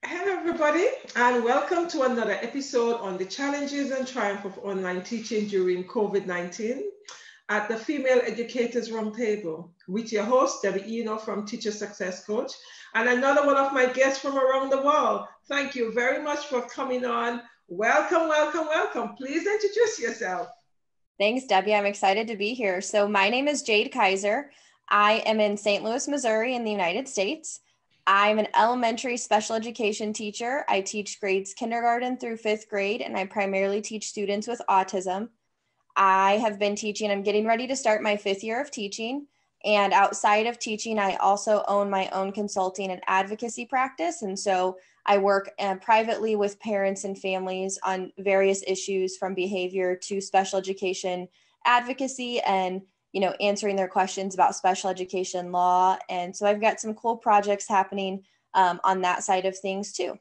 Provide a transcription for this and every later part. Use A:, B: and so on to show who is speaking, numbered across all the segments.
A: Hello, everybody, and welcome to another episode on the challenges and triumph of online teaching during COVID-19 at the Female Educators Roundtable with your host, Debby Enoe from Teacher Success Coach, and another one of my guests from around the world. Thank you very much for coming on. Welcome, welcome, welcome. Please introduce yourself.
B: Thanks, Debbie. I'm excited to be here. So my name is Jade Kaiser. I am in St. Louis, Missouri in the United States. I'm an elementary special education teacher. I teach grades kindergarten through fifth grade, and I primarily teach students with autism. I have been teaching, I'm getting ready to start my fifth year of teaching. And outside of teaching, I also own my own consulting and advocacy practice. And so I work privately with parents and families on various issues from behavior to special education advocacy and answering their questions about special education law. And so I've got some cool projects happening on that side of things too.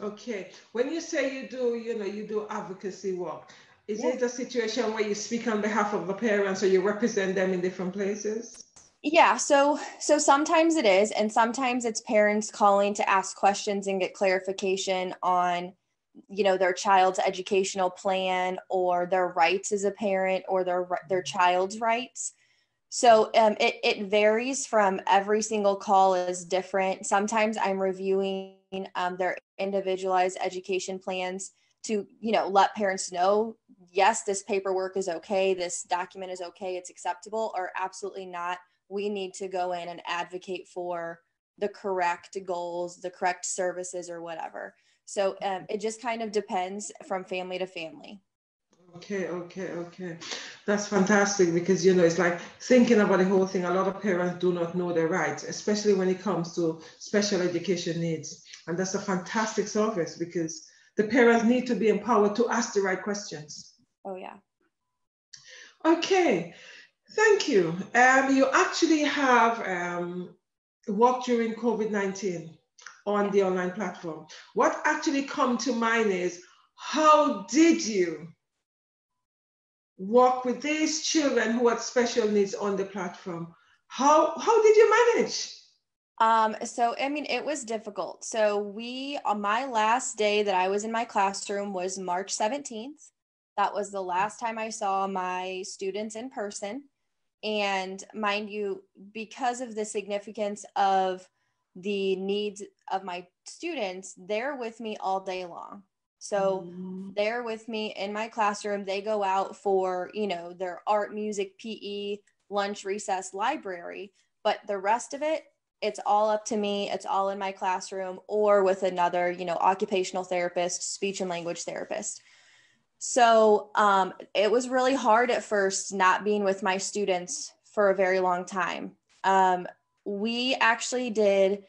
A: Okay. When you say you do advocacy work, is it a situation where you speak on behalf of the parents or you represent them in different places?
B: Yeah, so sometimes it is, and sometimes it's parents calling to ask questions and get clarification on, their child's educational plan or their rights as a parent or their child's rights. So it varies from every single call is different. Sometimes I'm reviewing their individualized education plans to, let parents know, yes, this paperwork is okay, this document is okay, it's acceptable, or absolutely not. We need to go in and advocate for the correct goals, the correct services, or whatever. So it just kind of depends from family to family.
A: Okay. That's fantastic because, it's like thinking about the whole thing. A lot of parents do not know their rights, especially when it comes to special education needs. And that's a fantastic service because the parents need to be empowered to ask the right questions.
B: Oh, yeah.
A: Okay. Thank you. You actually have worked during COVID-19 on the online platform. What actually come to mind is, how did you work with these children who had special needs on the platform? How did you manage?
B: So, it was difficult. So on my last day that I was in my classroom was March 17th. That was the last time I saw my students in person. And mind you, because of the significance of the needs of my students, they're with me all day long. So they're with me in my classroom. They go out for, their art, music, PE, lunch, recess, library. But the rest of it, it's all up to me. It's all in my classroom or with another, occupational therapist, speech and language therapist. So it was really hard at first not being with my students for a very long time. We actually did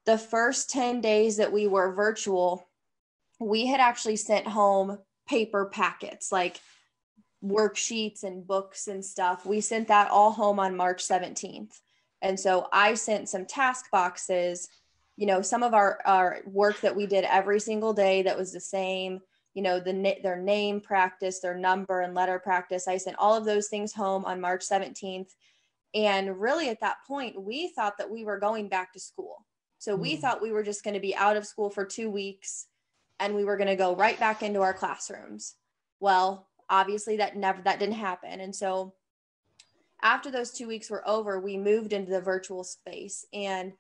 B: the first 10 days that we were virtual. We had actually sent home paper packets like worksheets and books and stuff. We sent that all home on March 17th. And so I sent some task boxes, some of our work that we did every single day that was the same. Their name practice, their number and letter practice. I sent all of those things home on March 17th. And really at that point, we thought that we were going back to school. So we thought we were just going to be out of school for 2 weeks and we were going to go right back into our classrooms. Well, obviously that didn't happen. And so after those 2 weeks were over, we moved into the virtual space and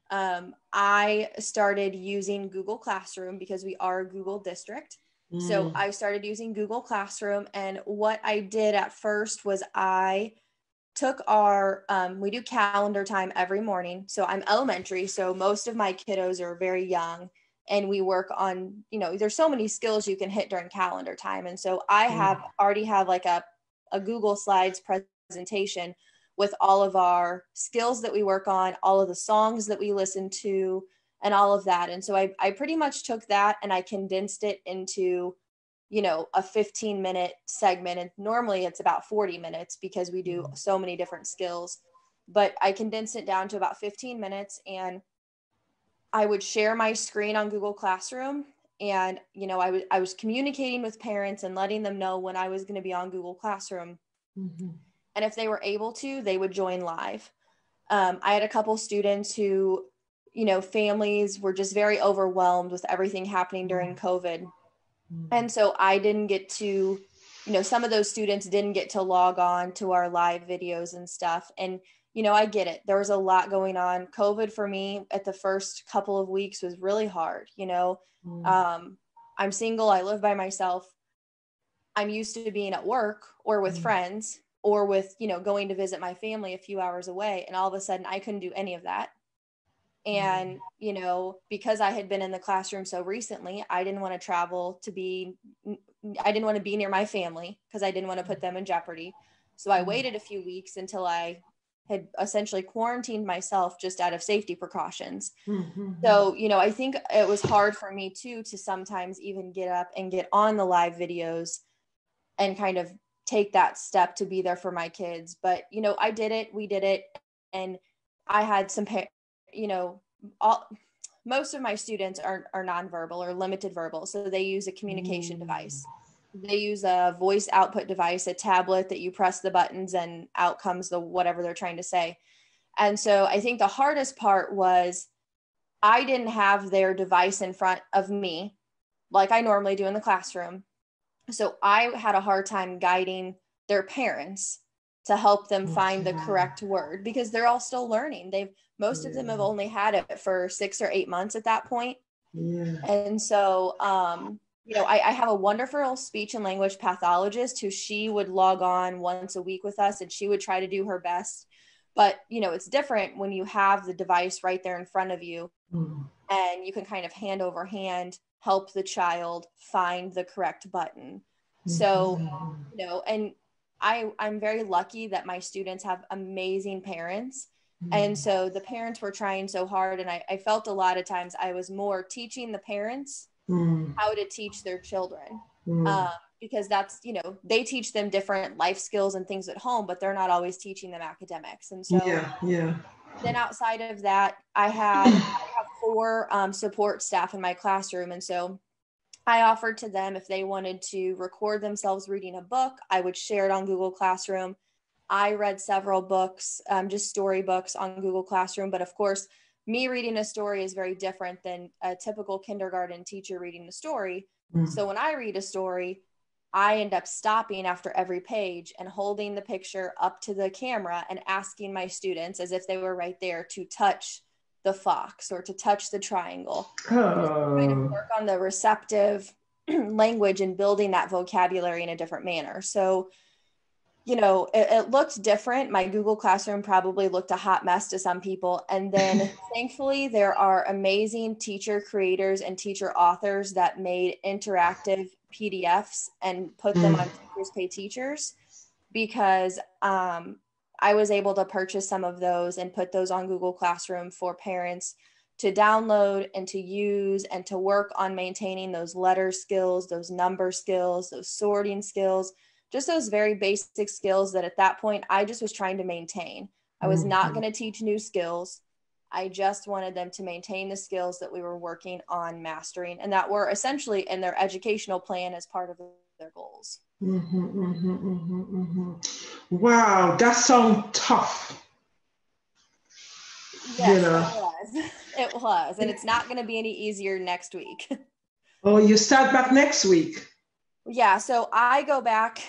B: I started using Google Classroom because we are a Google district. So I started using Google Classroom, and what I did at first was I took we do calendar time every morning. So I'm elementary, so most of my kiddos are very young, and we work on, there's so many skills you can hit during calendar time. And so I already have like a Google Slides presentation with all of our skills that we work on, all of the songs that we listen to, and all of that. And so I pretty much took that and I condensed it into, a 15-minute segment. And normally it's about 40 minutes because we do so many different skills, but I condensed it down to about 15 minutes. I would share my screen on Google Classroom. And, I was communicating with parents and letting them know when I was going to be on Google Classroom. And if they were able to, they would join live. I had a couple students who families were just very overwhelmed with everything happening during COVID. And so I didn't get to, some of those students didn't get to log on to our live videos and stuff. And, I get it. There was a lot going on. COVID for me at the first couple of weeks was really hard. I'm single. I live by myself. I'm used to being at work or with friends or with, going to visit my family a few hours away. And all of a sudden I couldn't do any of that. And, because I had been in the classroom so recently, I didn't want to be near my family because I didn't want to put them in jeopardy. So I waited a few weeks until I had essentially quarantined myself just out of safety precautions. So, I think it was hard for me too, to sometimes even get up and get on the live videos and kind of take that step to be there for my kids. But, I did it, we did it. And I had some, most of my students are nonverbal or limited verbal. So they use a communication device. They use a voice output device, a tablet that you press the buttons and out comes whatever they're trying to say. And so I think the hardest part was I didn't have their device in front of me like I normally do in the classroom. So I had a hard time guiding their parents to help them find the correct word because they're all still learning. Most of them have only had it for 6 or 8 months at that point. And so, I have a wonderful speech and language pathologist who she would log on once a week with us and she would try to do her best. But, it's different when you have the device right there in front of you and you can kind of hand over hand help the child find the correct button. So, and I'm very lucky that my students have amazing parents. And so the parents were trying so hard. And I felt a lot of times I was more teaching the parents how to teach their children. Because that's, they teach them different life skills and things at home, but they're not always teaching them academics. And so then outside of that, I have 4 support staff in my classroom. And so I offered to them if they wanted to record themselves reading a book, I would share it on Google Classroom. I read several books, just storybooks on Google Classroom. But of course, me reading a story is very different than a typical kindergarten teacher reading a story. So when I read a story, I end up stopping after every page and holding the picture up to the camera and asking my students as if they were right there to touch the fox or to touch the triangle. Kind of work on the receptive language and building that vocabulary in a different manner. So, it looked different. My Google Classroom probably looked a hot mess to some people. And then thankfully, there are amazing teacher creators and teacher authors that made interactive PDFs and put them on Teachers Pay Teachers because I was able to purchase some of those and put those on Google Classroom for parents to download and to use and to work on maintaining those letter skills, those number skills, those sorting skills, just those very basic skills that at that point I just was trying to maintain. I was not going to teach new skills. I just wanted them to maintain the skills that we were working on mastering and that were essentially in their educational plan as part of their goals.
A: Wow, that sounds tough.
B: Yes, it was. And it's not going to be any easier next week.
A: Oh, you start back next week?
B: Yeah, so I go back.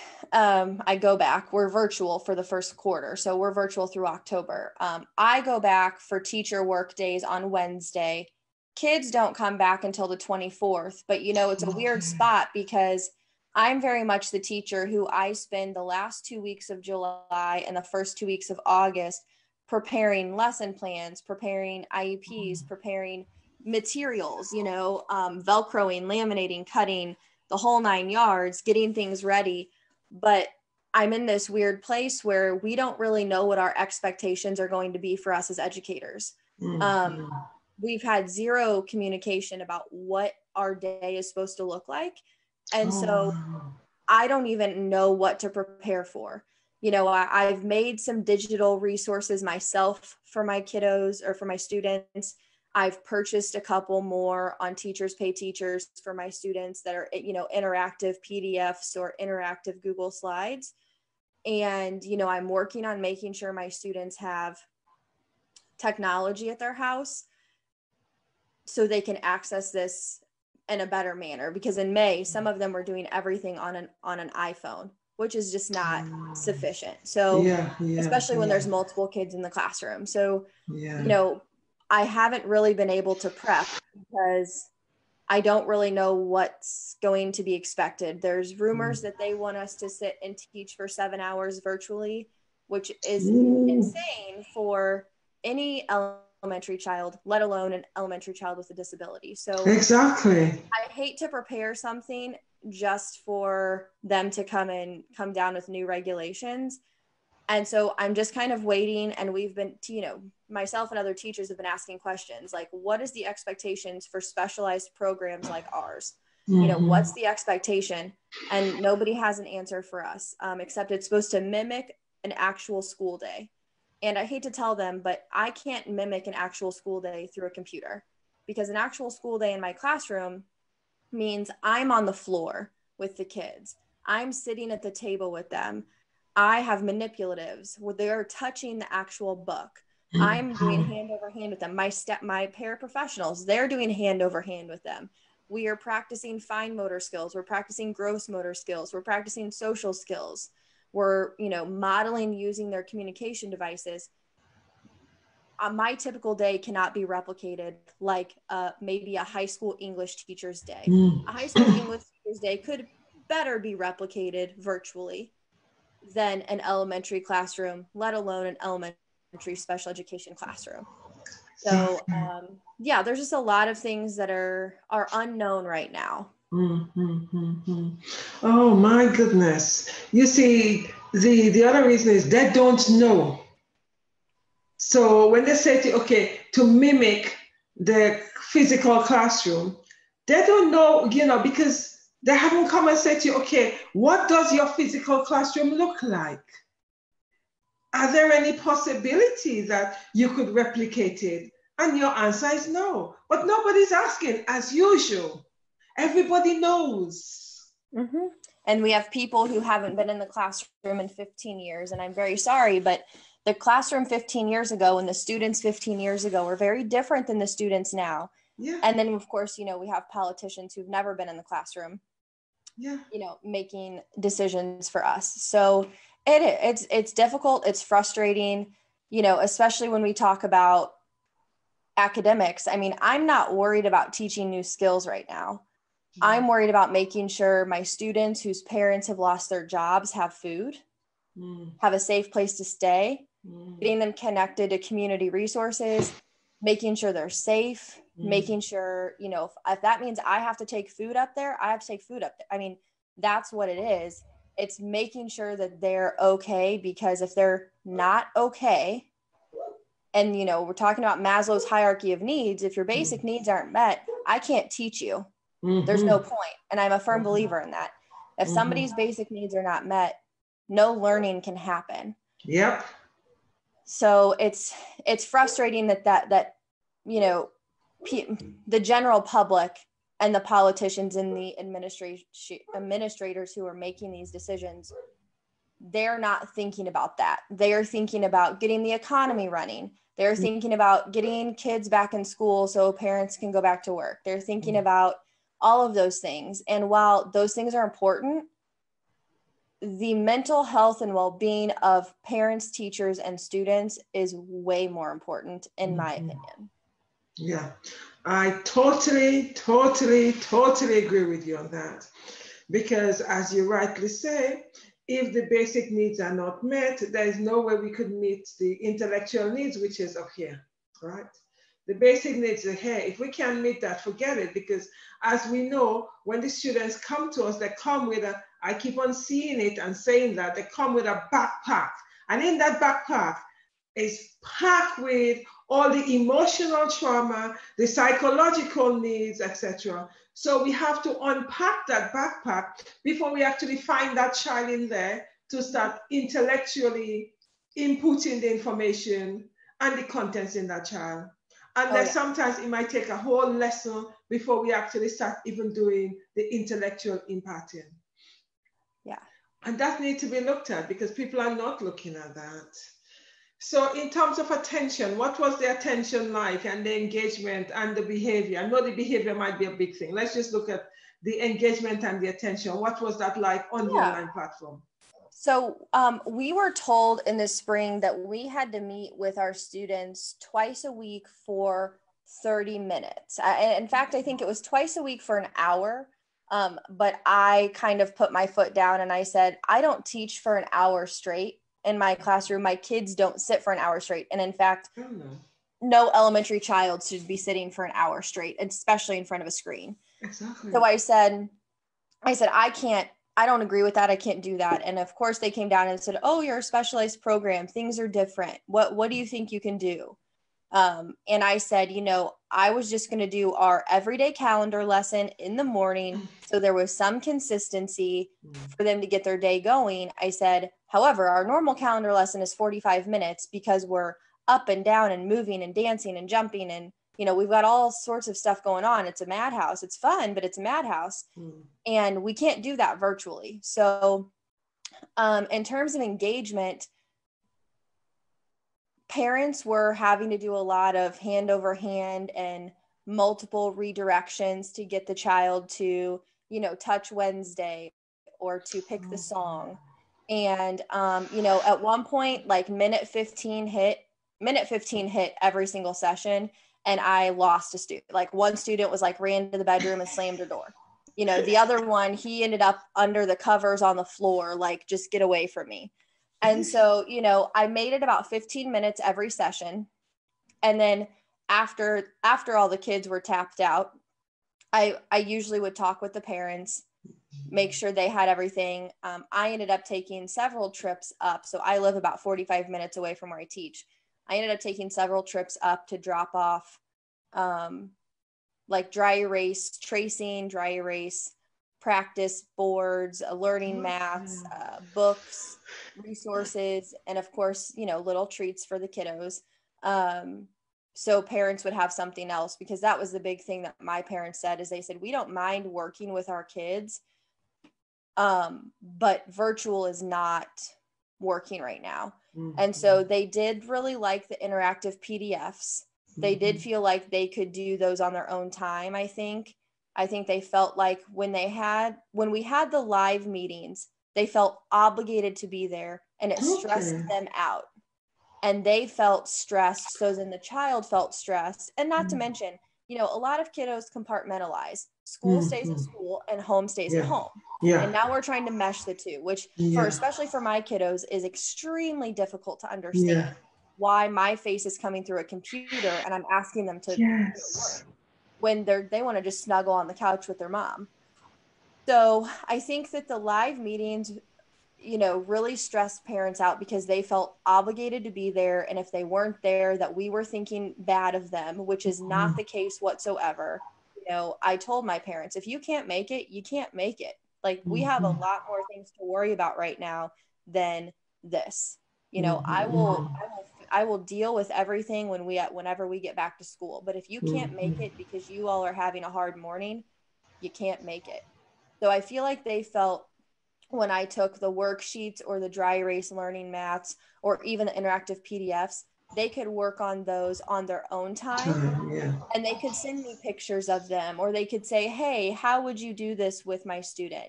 B: We're virtual for the first quarter. So we're virtual through October. I go back for teacher work days on Wednesday. Kids don't come back until the 24th, but it's a weird spot because I'm very much the teacher who I spend the last 2 weeks of July and the first 2 weeks of August preparing lesson plans, preparing IEPs, preparing materials, Velcroing, laminating, cutting, the whole 9 yards, getting things ready. But I'm in this weird place where we don't really know what our expectations are going to be for us as educators. We've had zero communication about what our day is supposed to look like. And so I don't even know what to prepare for. I've made some digital resources myself for my kiddos or for my students. I've purchased a couple more on Teachers Pay Teachers for my students that are, interactive PDFs or interactive Google Slides. And, I'm working on making sure my students have technology at their house. so they can access this in a better manner. Because in May, some of them were doing everything on an iPhone, which is just not sufficient. So especially when there's multiple kids in the classroom. So, you know, I haven't really been able to prep because I don't really know what's going to be expected. There's rumors that they want us to sit and teach for 7 hours virtually, which is insane for any elementary child, let alone an elementary child with a disability. So
A: exactly,
B: I hate to prepare something just for them to come down with new regulations. And so I'm just kind of waiting, and we've been, you know, myself and other teachers have been asking questions like, what is the expectations for specialized programs like ours? You know, what's the expectation? And nobody has an answer for us, except it's supposed to mimic an actual school day. And I hate to tell them, but I can't mimic an actual school day through a computer, because an actual school day in my classroom means I'm on the floor with the kids. I'm sitting at the table with them. I have manipulatives where they're touching the actual book. I'm doing hand over hand with them. My paraprofessionals, they're doing hand over hand with them. We are practicing fine motor skills. We're practicing gross motor skills. We're practicing social skills. We're, you know, modeling using their communication devices. My typical day cannot be replicated like maybe a high school English teacher's day. A high school English teacher's day could better be replicated virtually than an elementary classroom, let alone an elementary special education classroom. So yeah, there's just a lot of things that are unknown right now.
A: Oh my goodness. You see, the other reason is they don't know. So when they say to mimic the physical classroom, they don't know, you know, because they haven't come and said to you, okay, what does your physical classroom look like? Are there any possibility that you could replicate it? And your answer is no. But nobody's asking, as usual. Everybody knows.
B: And we have people who haven't been in the classroom in 15 years. And I'm very sorry, but the classroom 15 years ago and the students 15 years ago were very different than the students now.
A: Yeah.
B: And then, of course, you know, we have politicians who've never been in the classroom,
A: yeah,
B: you know, making decisions for us. So it's difficult. It's frustrating, you know, especially when we talk about academics. I mean, I'm not worried about teaching new skills right now. I'm worried about making sure my students whose parents have lost their jobs have food, have a safe place to stay, getting them connected to community resources, making sure they're safe, making sure, you know, if that means I have to take food up there, I have to take food up there. I mean, that's what it is. It's making sure that they're okay, because if they're not okay, and, you know, we're talking about Maslow's hierarchy of needs, if your basic needs aren't met, I can't teach you. There's no point. And I'm a firm believer in that. If somebody's basic needs are not met, no learning can happen.
A: Yep.
B: So it's frustrating that you know, the general public and the politicians and the administrators who are making these decisions, they're not thinking about that. They are thinking about getting the economy running. They're thinking about getting kids back in school so parents can go back to work. They're thinking about all of those things. And while those things are important, the mental health and well-being of parents, teachers, and students is way more important, in my opinion.
A: Yeah, I totally agree with you on that. Because as you rightly say, if the basic needs are not met, there is no way we could meet the intellectual needs, which is up here, right? The basic needs are here. If we can't meet that, forget it. Because as we know, when the students come to us, they come with I keep on seeing it and saying that, they come with a backpack. And in that backpack is packed with all the emotional trauma, the psychological needs, etc. So we have to unpack that backpack before we actually find that child in there to start intellectually inputting the information and the contents in that child. And then sometimes it might take a whole lesson before we actually start even doing the intellectual imparting.
B: Yeah.
A: And that needs to be looked at, because people are not looking at that. So in terms of attention, what was the attention like and the engagement and the behavior? I know the behavior might be a big thing. Let's just look at the engagement and the attention. What was that like on the
B: Yeah.
A: online platform?
B: So we were told in the spring that we had to meet with our students twice a week for 30 minutes. In fact, I think it was twice a week for an hour. But I kind of put my foot down and I said, I don't teach for an hour straight in my classroom. My kids don't sit for an hour straight. And in fact, no elementary child should be sitting for an hour straight, especially in front of a screen.
A: Exactly.
B: So I said, I don't agree with that. I can't do that. And of course they came down and said, oh, you're a specialized program. Things are different. What do you think you can do? And I said, I was just going to do our everyday calendar lesson in the morning. So there was some consistency for them to get their day going. I said, however, our normal calendar lesson is 45 minutes because we're up and down and moving and dancing and jumping. And, we've got all sorts of stuff going on. It's a madhouse. It's fun, but it's a madhouse. And we can't do that virtually. So in terms of engagement, parents were having to do a lot of hand over hand and multiple redirections to get the child to, touch Wednesday or to pick the song. And, at one point, like minute 15 hit every single session. And I lost a student. Like one student was like ran to the bedroom and slammed her door. The other one, he ended up under the covers on the floor, like, just get away from me. And so, I made it about 15 minutes every session. And then after all the kids were tapped out, I usually would talk with the parents, make sure they had everything. I ended up taking several trips up. So I live about 45 minutes away from where I teach. I ended up taking several trips up to drop off, like dry erase tracing, dry erase practice boards, learning maths, books, resources, and of course, little treats for the kiddos. So parents would have something else, because that was the big thing that my parents said, is they said, we don't mind working with our kids, but virtual is not working right now. And so they did really like the interactive PDFs. They did feel like they could do those on their own time. I think they felt like when we had the live meetings, they felt obligated to be there, and it stressed them out, and they felt stressed. So then the child felt stressed. And not to mention, a lot of kiddos compartmentalize. School stays at school and home stays at home. And now we're trying to mesh the two, which especially for my kiddos is extremely difficult to understand. Why my face is coming through a computer and I'm asking them to work when they want to just snuggle on the couch with their mom. So I think that the live meetings, really stressed parents out, because they felt obligated to be there. And if they weren't there, that we were thinking bad of them, which is not the case whatsoever. I told my parents, if you can't make it, you can't make it. Like, we have a lot more things to worry about right now than this. I will deal with everything whenever we get back to school. But if you can't make it because you all are having a hard morning, you can't make it. So I feel like they felt, when I took the worksheets or the dry erase learning mats or even the interactive PDFs, they could work on those on their own time. And they could send me pictures of them, or they could say, hey, how would you do this with my student?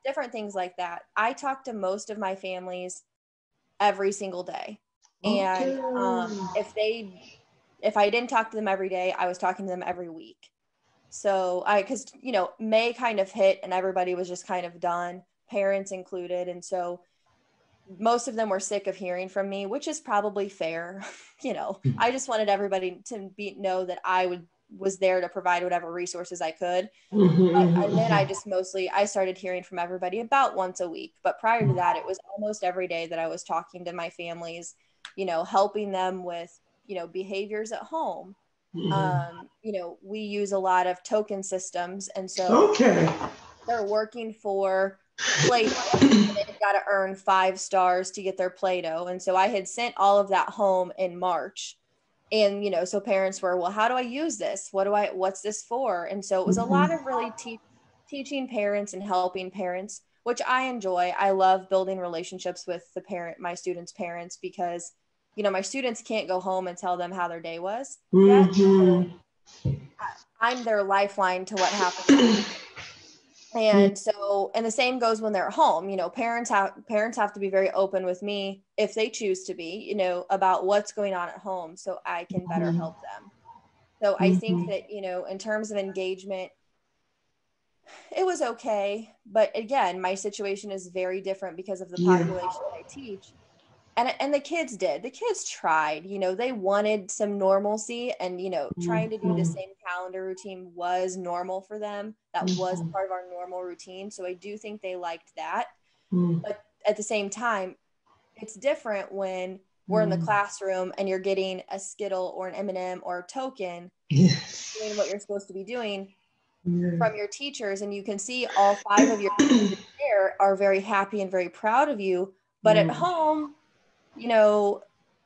B: Different things like that. I talk to most of my families every single day. And if I didn't talk to them every day, I was talking to them every week. So because May kind of hit and everybody was just kind of done, parents included. And so most of them were sick of hearing from me, which is probably fair. I just wanted everybody to know that I was there to provide whatever resources I could. And then I started hearing from everybody about once a week. But prior to that, it was almost every day that I was talking to my families, helping them with, behaviors at home. We use a lot of token systems. And so they're working for Play-Doh. They've got to earn 5 stars to get their Play-Doh. And so I had sent all of that home in March. And, so parents were, well, how do I use this? What's this for? And so it was a lot of really teaching parents and helping parents, which I enjoy. I love building relationships with my students' parents, because my students can't go home and tell them how their day was yet.
A: Mm-hmm.
B: So I'm their lifeline to what happened. And so, and the same goes when they're home. Parents have to be very open with me if they choose to be, about what's going on at home, so I can better help them. So I think that, in terms of engagement, it was okay. But again, my situation is very different because of the population I teach. And the kids tried, they wanted some normalcy, and, trying to do the same calendar routine was normal for them. That was part of our normal routine. So I do think they liked that. But at the same time, it's different when we're in the classroom and you're getting a Skittle or an M&M or a token, doing what you're supposed to be doing from your teachers. And you can see all 5 of your teachers there are very happy and very proud of you. But at home,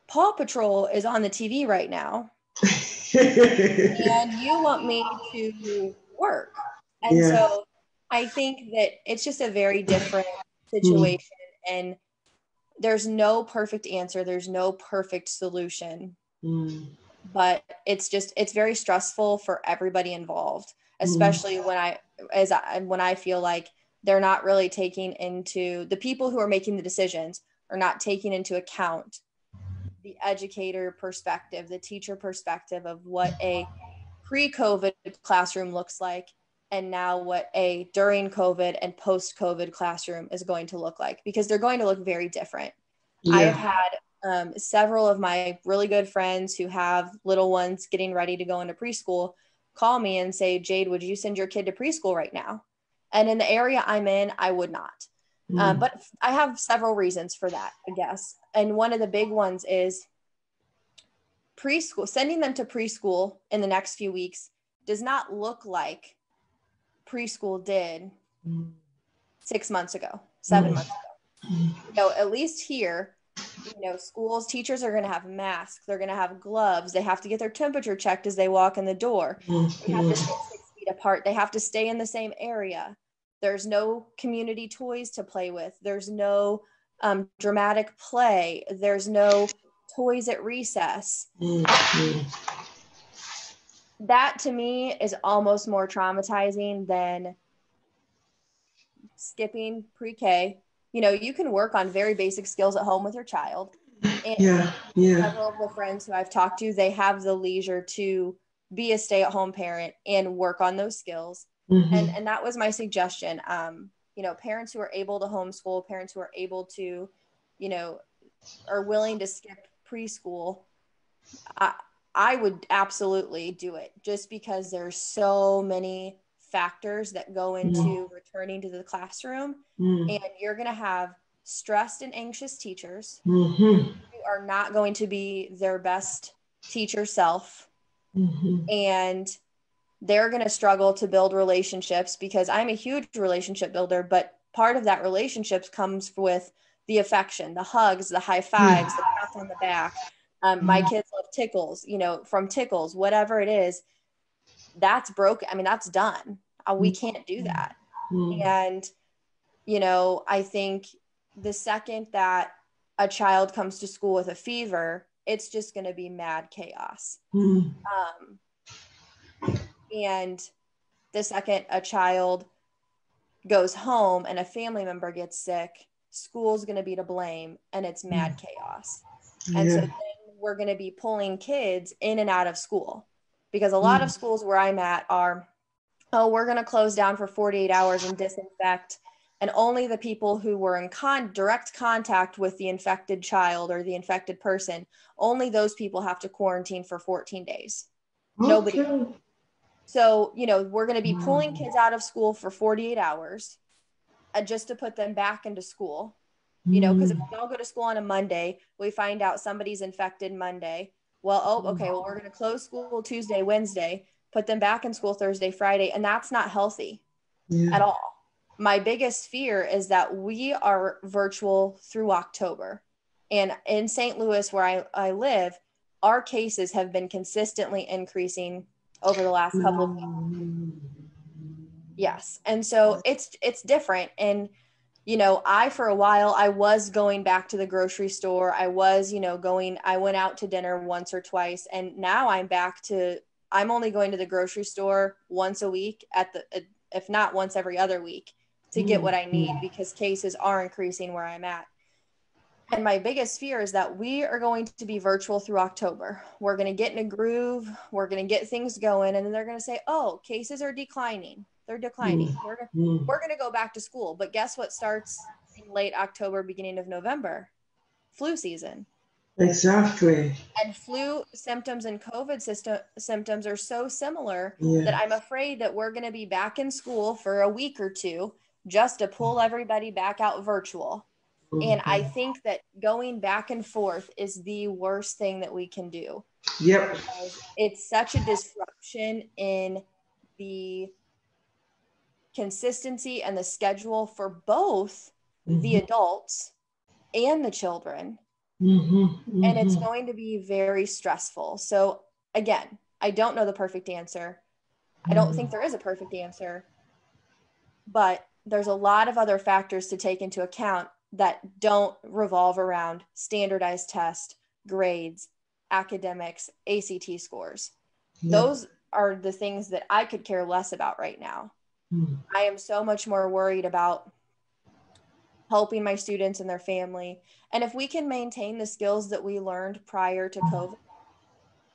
B: Paw Patrol is on the TV right now and you want me to work. And so I think that it's just a very different situation, and there's no perfect answer. There's no perfect solution, but it's very stressful for everybody involved, especially when I feel like they're not really taking into, the people who are making the decisions are not taking into account the educator perspective, the teacher perspective of what a pre-COVID classroom looks like, and now what a during COVID and post-COVID classroom is going to look like, because they're going to look very different. I have had several of my really good friends who have little ones getting ready to go into preschool call me and say, Jade, would you send your kid to preschool right now? And in the area I'm in, I would not. But I have several reasons for that, I guess. And one of the big ones is preschool. Sending them to preschool in the next few weeks does not look like preschool did 6 months ago, 7 months ago. At least here, schools, teachers are going to have masks. They're going to have gloves. They have to get their temperature checked as they walk in the door. They have to stay 6 feet apart. They have to stay in the same area. There's no community toys to play with. There's no dramatic play. There's no toys at recess. That to me is almost more traumatizing than skipping pre-K. You can work on very basic skills at home with your child. And several of the friends who I've talked to, they have the leisure to be a stay-at-home parent and work on those skills. And that was my suggestion. Parents who are able to homeschool, parents who are able to, are willing to skip preschool, I would absolutely do it, just because there's so many factors that go into returning to the classroom. And you're going to have stressed and anxious teachers who are not going to be their best teacher self. And they're going to struggle to build relationships, because I'm a huge relationship builder, but part of that relationships comes with the affection, the hugs, the high fives, the pats on the back. My kids love tickles, from tickles, whatever it is, that's broken. I mean, that's done. We can't do that. And, I think the second that a child comes to school with a fever, it's just going to be mad chaos. And the second a child goes home and a family member gets sick, school's going to be to blame, and it's mad chaos. And so then we're going to be pulling kids in and out of school, because a lot of schools where I'm at are, we're going to close down for 48 hours and disinfect, and only the people who were in direct contact with the infected child or the infected person, only those people have to quarantine for 14 days. Nobody else. So, we're going to be pulling kids out of school for 48 hours just to put them back into school, because if we all go to school on a Monday, we find out somebody's infected Monday. Well, we're going to close school Tuesday, Wednesday, put them back in school Thursday, Friday. And that's not healthy at all. My biggest fear is that we are virtual through October. And in St. Louis, where I live, our cases have been consistently increasing over the last couple of weeks. Yes. And so it's different. And, for a while, I was going back to the grocery store. I was, I went out to dinner once or twice. And now I'm only going to the grocery store once a week if not once every other week to get what I need, because cases are increasing where I'm at. And my biggest fear is that we are going to be virtual through October. We're going to get in a groove. We're going to get things going. And then they're going to say, oh, cases are declining. They're declining. We're going to go back to school. But guess what starts in late October, beginning of November? Flu season.
A: Exactly.
B: And flu symptoms and COVID symptoms are so similar that I'm afraid that we're going to be back in school for a week or two just to pull everybody back out virtual. And I think that going back and forth is the worst thing that we can do.
A: Yep.
B: Because it's such a disruption in the consistency and the schedule for both the adults and the children. And it's going to be very stressful. So again, I don't know the perfect answer. I don't think there is a perfect answer, but there's a lot of other factors to take into account that don't revolve around standardized tests, grades, academics, ACT scores. Those are the things that I could care less about right now. I am so much more worried about helping my students and their family. And if we can maintain the skills that we learned prior to COVID,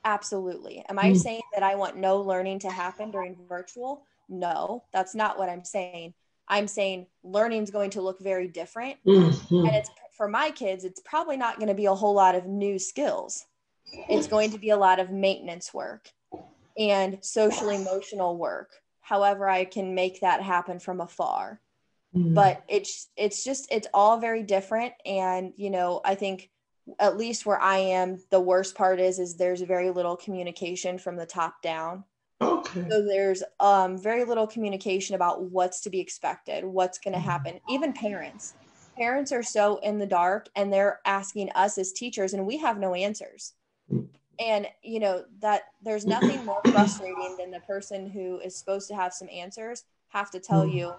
B: absolutely. Am I saying that I want no learning to happen during virtual? No, that's not what I'm saying. I'm saying learning is going to look very different. And it's for my kids, it's probably not going to be a whole lot of new skills. It's going to be a lot of maintenance work and social emotional work. However, I can make that happen from afar. But it's all very different. And, I think at least where I am, the worst part is there's very little communication from the top down.
A: Okay.
B: So there's very little communication about what's to be expected, what's going to happen. Even parents are so in the dark, and they're asking us as teachers, and we have no answers. And, that there's nothing more frustrating than the person who is supposed to have some answers have to tell you,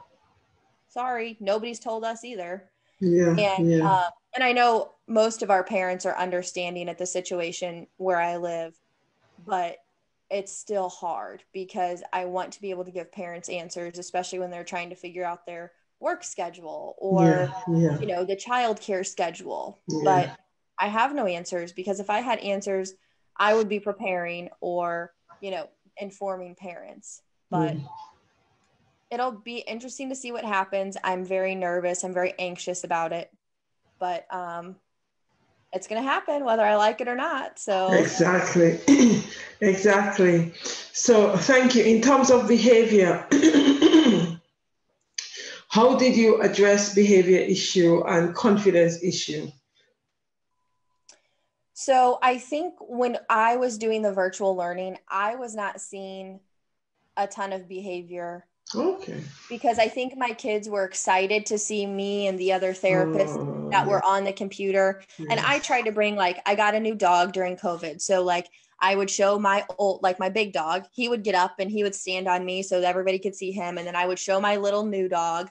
B: sorry, nobody's told us either. And I know most of our parents are understanding at the situation where I live, but it's still hard because I want to be able to give parents answers, especially when they're trying to figure out their work schedule or, the childcare schedule. But I have no answers, because if I had answers, I would be preparing or, informing parents. But it'll be interesting to see what happens. I'm very nervous. I'm very anxious about it. But it's going to happen whether I like it or not. So
A: exactly. Exactly. So thank you. In terms of behavior, how did you address behavior issue and confidence issue?
B: So I think when I was doing the virtual learning, I was not seeing a ton of behavior.
A: Okay.
B: Because I think my kids were excited to see me and the other therapists that were on the computer. And I tried to bring, I got a new dog during COVID. So I would show my big dog, he would get up and he would stand on me so that everybody could see him. And then I would show my little new dog.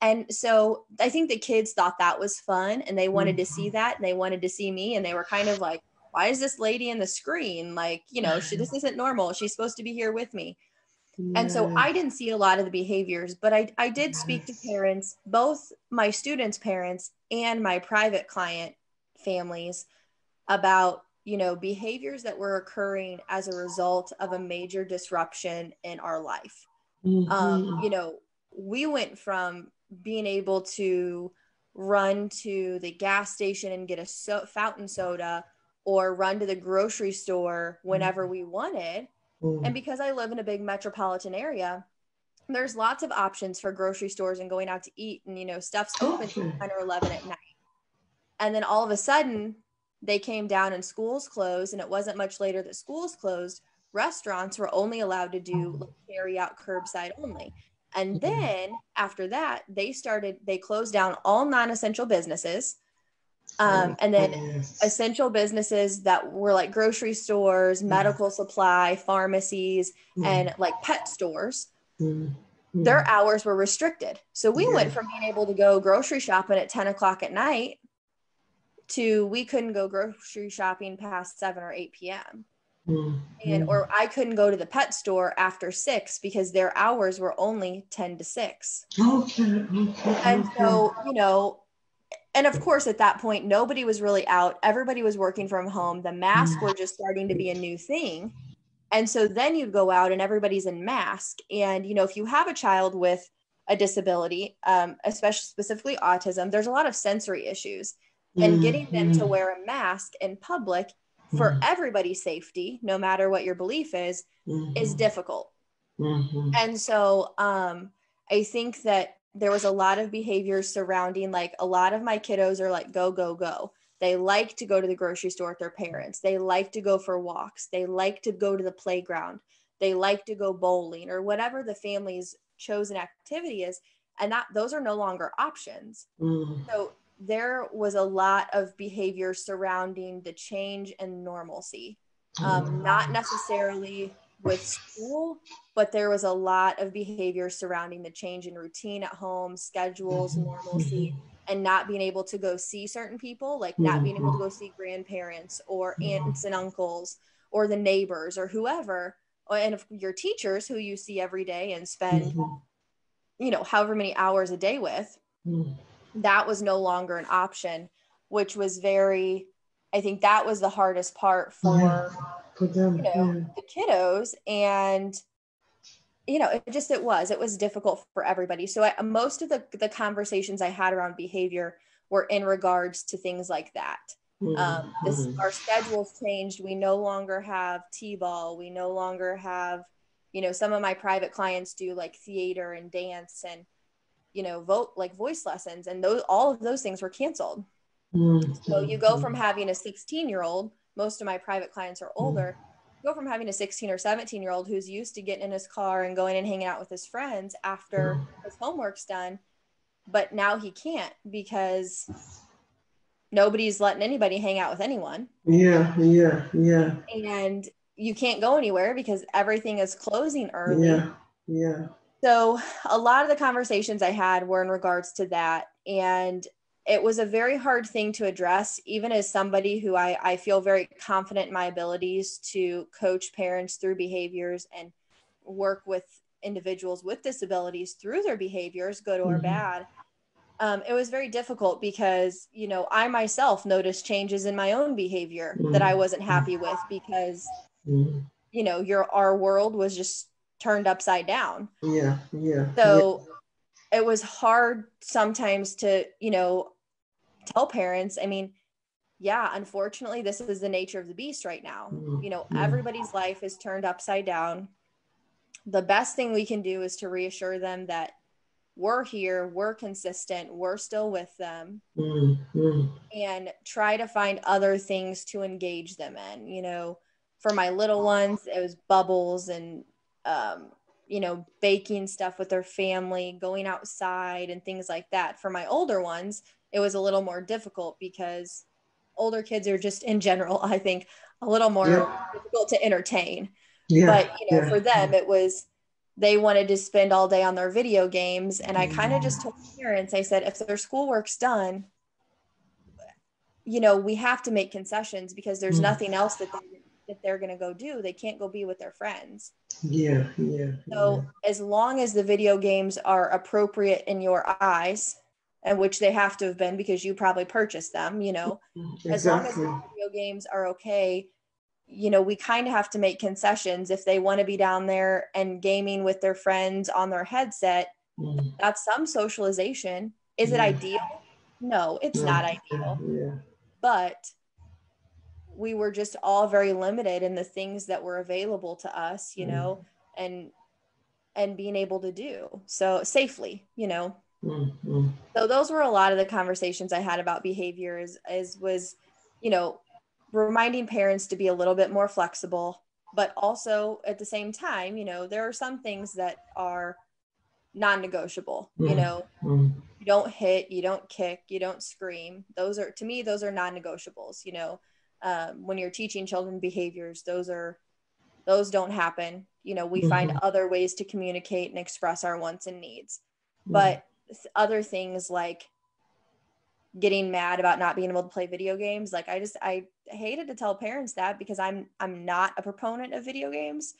B: And so I think the kids thought that was fun, and they wanted to see that, and they wanted to see me, and they were kind of like, why is this lady in the screen? This isn't normal. She's supposed to be here with me. And so I didn't see a lot of the behaviors, but I did speak to parents, both my students' parents and my private client families, about, behaviors that were occurring as a result of a major disruption in our life. We went from being able to run to the gas station and get a fountain soda or run to the grocery store whenever we wanted. And because I live in a big metropolitan area, there's lots of options for grocery stores and going out to eat, and, stuff's open at 10 or 11 at night. And then all of a sudden they came down and schools closed, and it wasn't much later that schools closed. Restaurants were only allowed to do carry out curbside only. And then after that, they closed down all non-essential businesses. And then essential businesses that were like grocery stores, medical supply, pharmacies, and pet stores. their hours were restricted. So we went from being able to go grocery shopping at 10 o'clock at night to we couldn't go grocery shopping past 7 or 8 p.m. Or I couldn't go to the pet store after 6 because their hours were only 10 to 6. And so, you know, and of course, at that point, nobody was really out. Everybody was working from home. The masks were just starting to be a new thing. And so then you'd go out and everybody's in mask. And, you know, if you have a child with a disability, especially specifically autism, there's a lot of sensory issues. And getting them to wear a mask in public for everybody's safety, no matter what your belief is difficult. And so I think that there was a lot of behaviors surrounding, like, a lot of my kiddos are like, go, go, go. They like to go to the grocery store with their parents. They like to go for walks. They like to go to the playground. They like to go bowling or whatever the family's chosen activity is. And that those are no longer options. So there was a lot of behavior surrounding the change and normalcy, not necessarily with school, but there was a lot of behavior surrounding the change in routine at home, schedules, normalcy, and not being able to go see certain people, like not being able to go see grandparents or aunts and uncles or the neighbors or whoever, and if your teachers who you see every day and spend, you know, however many hours a day with, that was no longer an option, which was I think that was the hardest part for them, you know, the kiddos. And, you know, it was difficult for everybody. So most of the conversations I had around behavior were in regards to things like that. Our schedules changed. We no longer have T-ball. We no longer have, you know, some of my private clients do like theater and dance and, you know, voice lessons, and all of those things were canceled. So you go from having a 16-year-old, most of my private clients are older, go from having a 16 or 17-year-old who's used to getting in his car and going and hanging out with his friends after his homework's done, but now he can't because nobody's letting anybody hang out with anyone. And you can't go anywhere because everything is closing early. So a lot of the conversations I had were in regards to that. And it was a very hard thing to address, even as somebody who I feel very confident in my abilities to coach parents through behaviors and work with individuals with disabilities through their behaviors, good or bad. It was very difficult because, you know, I myself noticed changes in my own behavior that I wasn't happy with because, you know, our world was just turned upside down. So it was hard sometimes to, you know, tell parents, I mean, yeah, unfortunately, this is the nature of the beast right now. You know, everybody's life is turned upside down. The best thing we can do is to reassure them that we're here, we're consistent, we're still with them, and try to find other things to engage them in. You know, for my little ones, it was bubbles and, you know, baking stuff with their family, going outside and things like that. For my older ones, it was a little more difficult because older kids are just in general, I think, a little more difficult to entertain. But, you know, for them, it was, they wanted to spend all day on their video games. And I kind of just told parents, I said, if their schoolwork's done, you know, we have to make concessions because there's nothing else that they're going to go do. They can't go be with their friends. So as long as the video games are appropriate in your eyes, and which they have to have been because you probably purchased them, you know, as long as the video games are okay, you know, we kind of have to make concessions. If they want to be down there and gaming with their friends on their headset, that's some socialization. Is it ideal? No, it's not ideal. But we were just all very limited in the things that were available to us, you know, and being able to do so safely, you know. So those were a lot of the conversations I had about behaviors, was, you know, reminding parents to be a little bit more flexible, but also at the same time, you know, there are some things that are non-negotiable, you know, you don't hit, you don't kick, you don't scream. Those are, to me, those are non-negotiables, you know. When you're teaching children behaviors, those are those don't happen. You know, we find
A: Mm-hmm.
B: other ways to communicate and express our wants and needs.
A: Mm-hmm.
B: But other things like getting mad about not being able to play video games, like I hated to tell parents that, because I'm not a proponent of video games,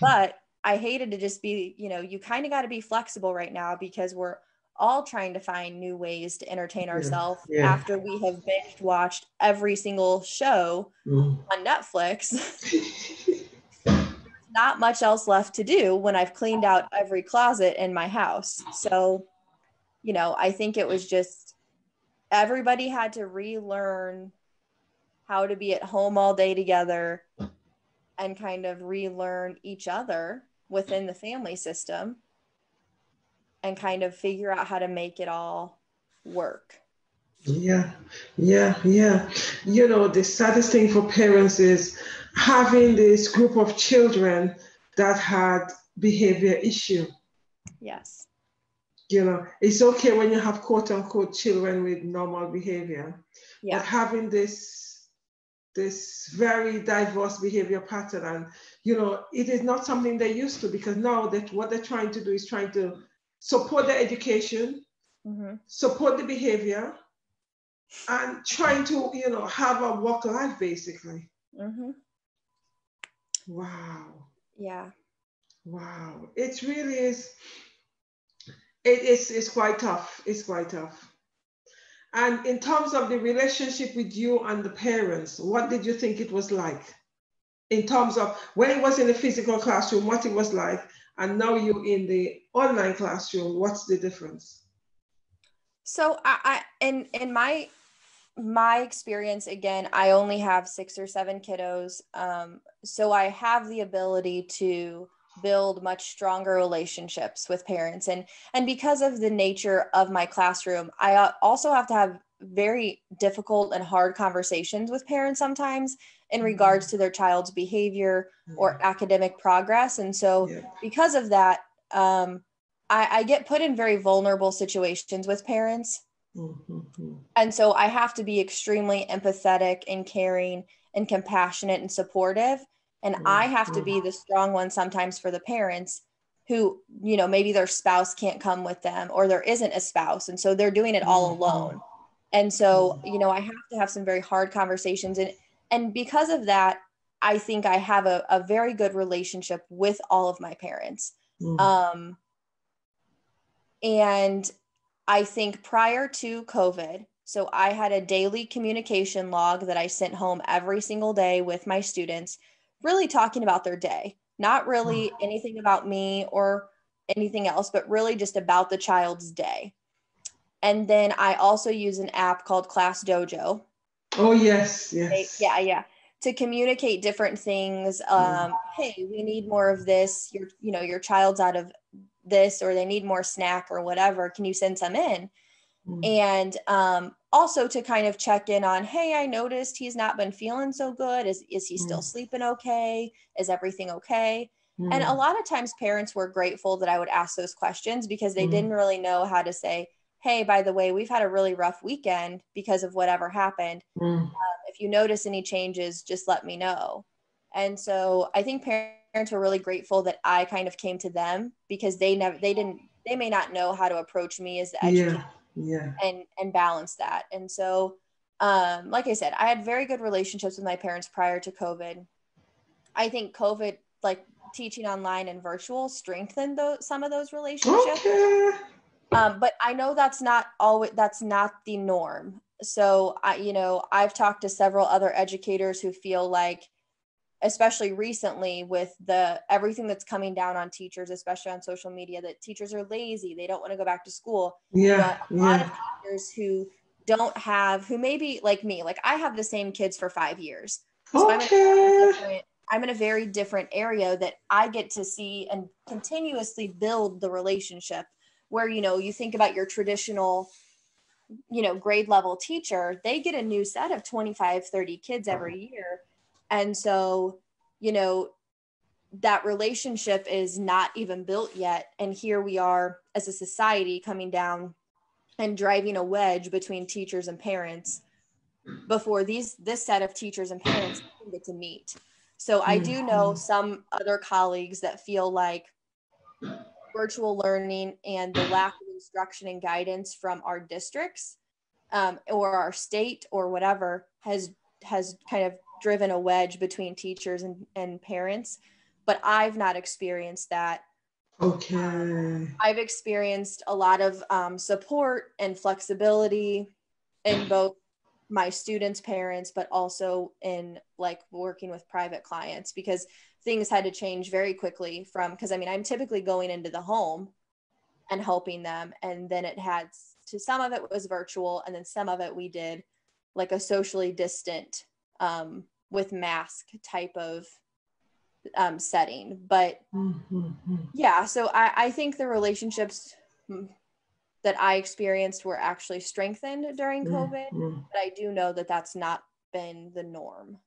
B: but I hated to just be, you know, you kind of got to be flexible right now, because we're all trying to find new ways to entertain ourselves after we have binge watched every single show on Netflix. Not much else left to do when I've cleaned out every closet in my house. So, you know, I think it was just everybody had to relearn how to be at home all day together and kind of relearn each other within the family system and kind of figure out how to make it all work.
A: Yeah. You know, the saddest thing for parents is having this group of children that had behavior issue.
B: Yes.
A: You know, it's okay when you have quote unquote children with normal behavior, but having this very diverse behavior pattern, and you know, it is not something they're used to, because now that what they're trying to do is trying to support their education, support the behavior, and trying to, you know, have a work life basically. Wow.
B: Yeah.
A: Wow. It really is. It's quite tough. It's quite tough. And in terms of the relationship with you and the parents, what did you think it was like? In terms of when it was in the physical classroom, what it was like, and now you're in the online classroom, what's the difference?
B: So I in my experience, again, I only have 6 or 7 kiddos. So I have the ability to build much stronger relationships with parents. And because of the nature of my classroom, I also have to have very difficult and hard conversations with parents sometimes in regards to their child's behavior or academic progress. And so because of that, I get put in very vulnerable situations with parents. And so I have to be extremely empathetic and caring and compassionate and supportive. And I have to be the strong one sometimes for the parents who, you know, maybe their spouse can't come with them, or there isn't a spouse. And so they're doing it all alone. And so, you know, I have to have some very hard conversations. And because of that, I think I have a very good relationship with all of my parents. And I think prior to COVID, so I had a daily communication log that I sent home every single day with my students, really talking about their day, not really anything about me or anything else, but really just about the child's day. And then I also use an app called Class Dojo.
A: Oh, yes, yes.
B: Yeah. To communicate different things. Hey, we need more of this. Your child's out of this, or they need more snack or whatever. Can you send some in? And also to kind of check in on, hey, I noticed he's not been feeling so good. Is he still sleeping okay? Is everything okay? And a lot of times parents were grateful that I would ask those questions, because they didn't really know how to say, hey, by the way, we've had a really rough weekend because of whatever happened. If you notice any changes, just let me know. And so I think parents were really grateful that I kind of came to them, because they may not know how to approach me as the educator and balance that. And so, like I said, I had very good relationships with my parents prior to COVID. I think COVID, like teaching online and virtual, strengthened some of those relationships. But I know that's not the norm. So I've talked to several other educators who feel like, especially recently with everything that's coming down on teachers, especially on social media, that teachers are lazy. They don't want to go back to school. A lot of teachers who may be like me, like I have the same kids for 5 years. So I'm in a very different area that I get to see and continuously build the relationship, where, you think about your traditional, grade level teacher, they get a new set of 25, 30 kids every year. And so, that relationship is not even built yet. And here we are as a society coming down and driving a wedge between teachers and parents before this set of teachers and parents can get to meet. So I do know some other colleagues that feel like virtual learning and the lack of instruction and guidance from our districts or our state or whatever has kind of driven a wedge between teachers and parents. But I've not experienced that.
A: Okay.
B: I've experienced a lot of support and flexibility in both my students' parents, but also in like working with private clients, because things had to change very quickly because I mean, I'm typically going into the home and helping them. And then some of it was virtual. And then some of it we did like a socially distant with mask type of setting. But yeah, so I think the relationships that I experienced were actually strengthened during COVID, but I do know that that's not been the norm.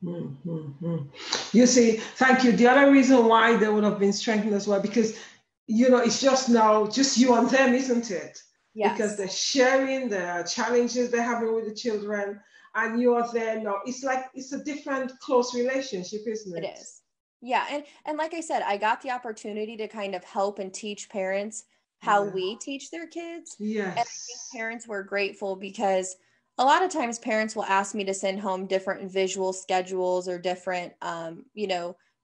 A: You see, thank you. The other reason why they would have been strengthened as well, because, you know, it's just now just you and them, isn't it?
B: Yes.
A: Because they're sharing the challenges they're having with the children, and you are there now. It's like, it's a different close relationship, isn't it?
B: It is. Yeah. And like I said, I got the opportunity to kind of help and teach parents how we teach their kids.
A: Yes.
B: And I think parents were grateful, because a lot of times parents will ask me to send home different visual schedules or different,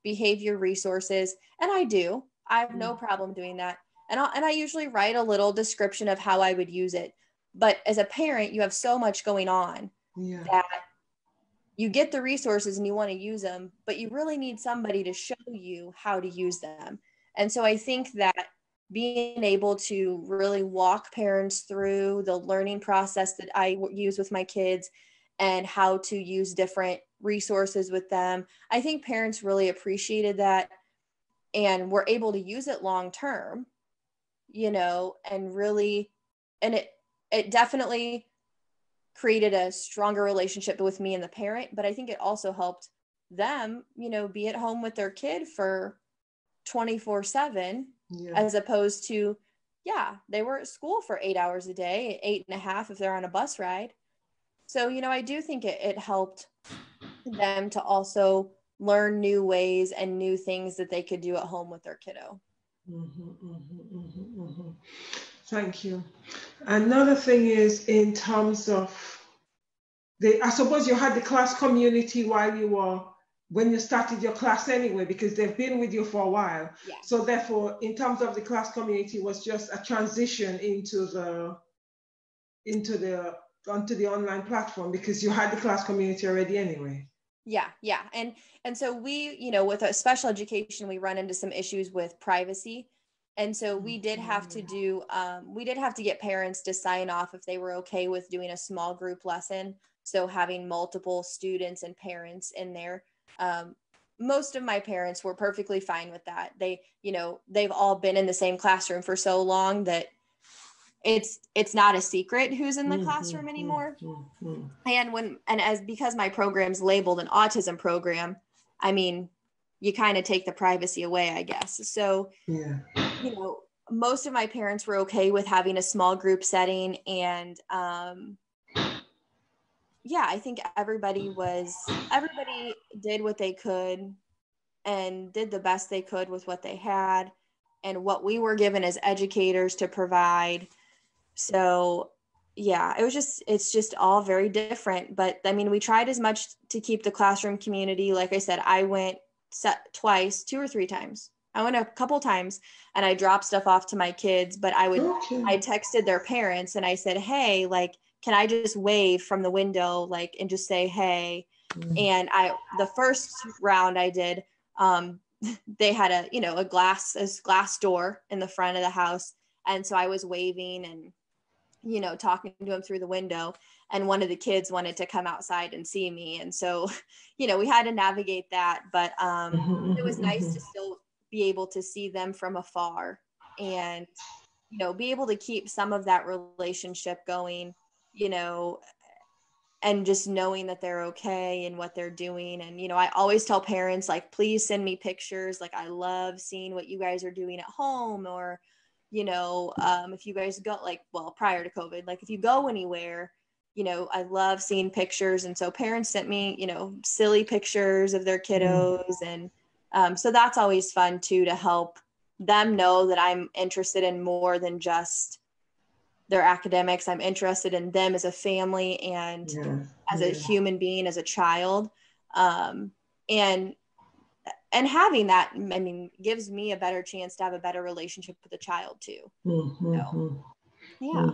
B: behavior resources. And I do. I have no problem doing that. And I usually write a little description of how I would use it. But as a parent, you have so much going on that you get the resources and you want to use them, but you really need somebody to show you how to use them. And so I think that being able to really walk parents through the learning process that I use with my kids and how to use different resources with them, I think parents really appreciated that and were able to use it long term, and really, and it definitely created a stronger relationship with me and the parent, but I think it also helped them, be at home with their kid for 24/7, as opposed to, they were at school for 8 hours a day, 8.5 if they're on a bus ride. So, I do think it helped them to also learn new ways and new things that they could do at home with their kiddo.
A: Thank you. Another thing is in terms of I suppose you had the class community when you started your class anyway, because they've been with you for a while.
B: Yeah.
A: So therefore, in terms of the class community, was just a transition onto the online platform, because you had the class community already anyway.
B: Yeah. And so we, with a special education, we run into some issues with privacy. And so we did have to get parents to sign off if they were okay with doing a small group lesson. So having multiple students and parents in there. Most of my parents were perfectly fine with that. They've all been in the same classroom for so long that it's not a secret who's in the classroom anymore. Because my program's labeled an autism program, I mean, you kind of take the privacy away, I guess. So, most of my parents were okay with having a small group setting. And, I think everybody did what they could and did the best they could with what they had and what we were given as educators to provide. So it's just all very different. But I mean, we tried as much to keep the classroom community. Like I said, I went twice, 2 or 3 times. I went a couple times and I dropped stuff off to my kids, but I texted their parents and I said, hey, like, can I just wave from the window, like, and just say, hey. And the first round I did, they had a glass door in the front of the house. And so I was waving and, talking to them through the window, and one of the kids wanted to come outside and see me. And so, we had to navigate that, but it was nice to still be able to see them from afar and, be able to keep some of that relationship going, and just knowing that they're okay and what they're doing. And, I always tell parents, like, please send me pictures. Like, I love seeing what you guys are doing at home, or, if you guys go prior to COVID, like if you go anywhere, you know, I love seeing pictures. And so parents sent me, you know, silly pictures of their kiddos. And so that's always fun too, to help them know that I'm interested in more than just their academics. I'm interested in them as a family and as a human being, as a child. And having that, I mean, gives me a better chance to have a better relationship with the child too. So, yeah.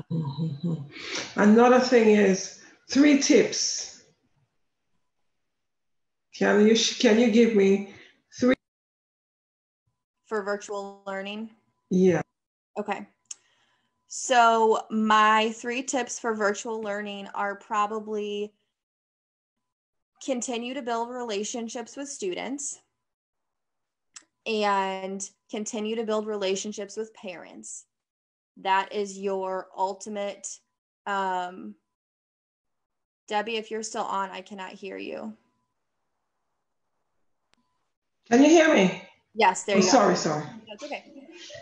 A: Another thing is 3 tips. Can you give me 3
B: for virtual learning?
A: Yeah.
B: Okay. So my 3 tips for virtual learning are probably continue to build relationships with students and continue to build relationships with parents. That is your ultimate, Debbie, if you're still on, I cannot hear you.
A: Can you hear me?
B: Yes, there you go.
A: Sorry.
B: That's okay.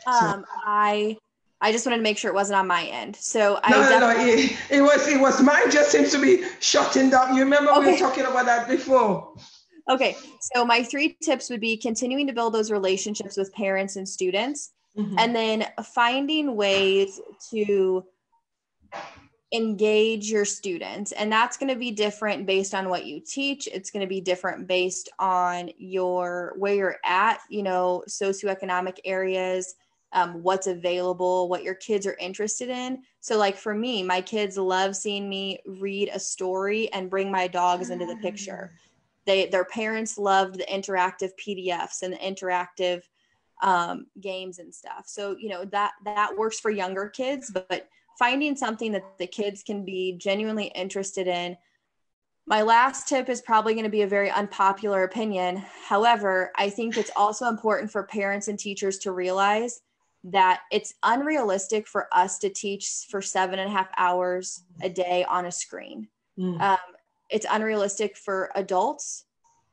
B: I just wanted to make sure it wasn't on my end. So
A: No, it was mine. Just seems to be shutting down. You remember we were talking about that before.
B: Okay, so my 3 tips would be continuing to build those relationships with parents and students, and then finding ways to engage your students. And that's going to be different based on what you teach. It's going to be different based on where you're at, you know, socioeconomic areas, what's available, what your kids are interested in. So like for me, my kids love seeing me read a story and bring my dogs into the picture. Their parents loved the interactive PDFs and the interactive games and stuff. So, you know, that works for younger kids, but finding something that the kids can be genuinely interested in. My last tip is probably going to be a very unpopular opinion. However, I think it's also important for parents and teachers to realize that it's unrealistic for us to teach for 7.5 hours a day on a screen. It's unrealistic for adults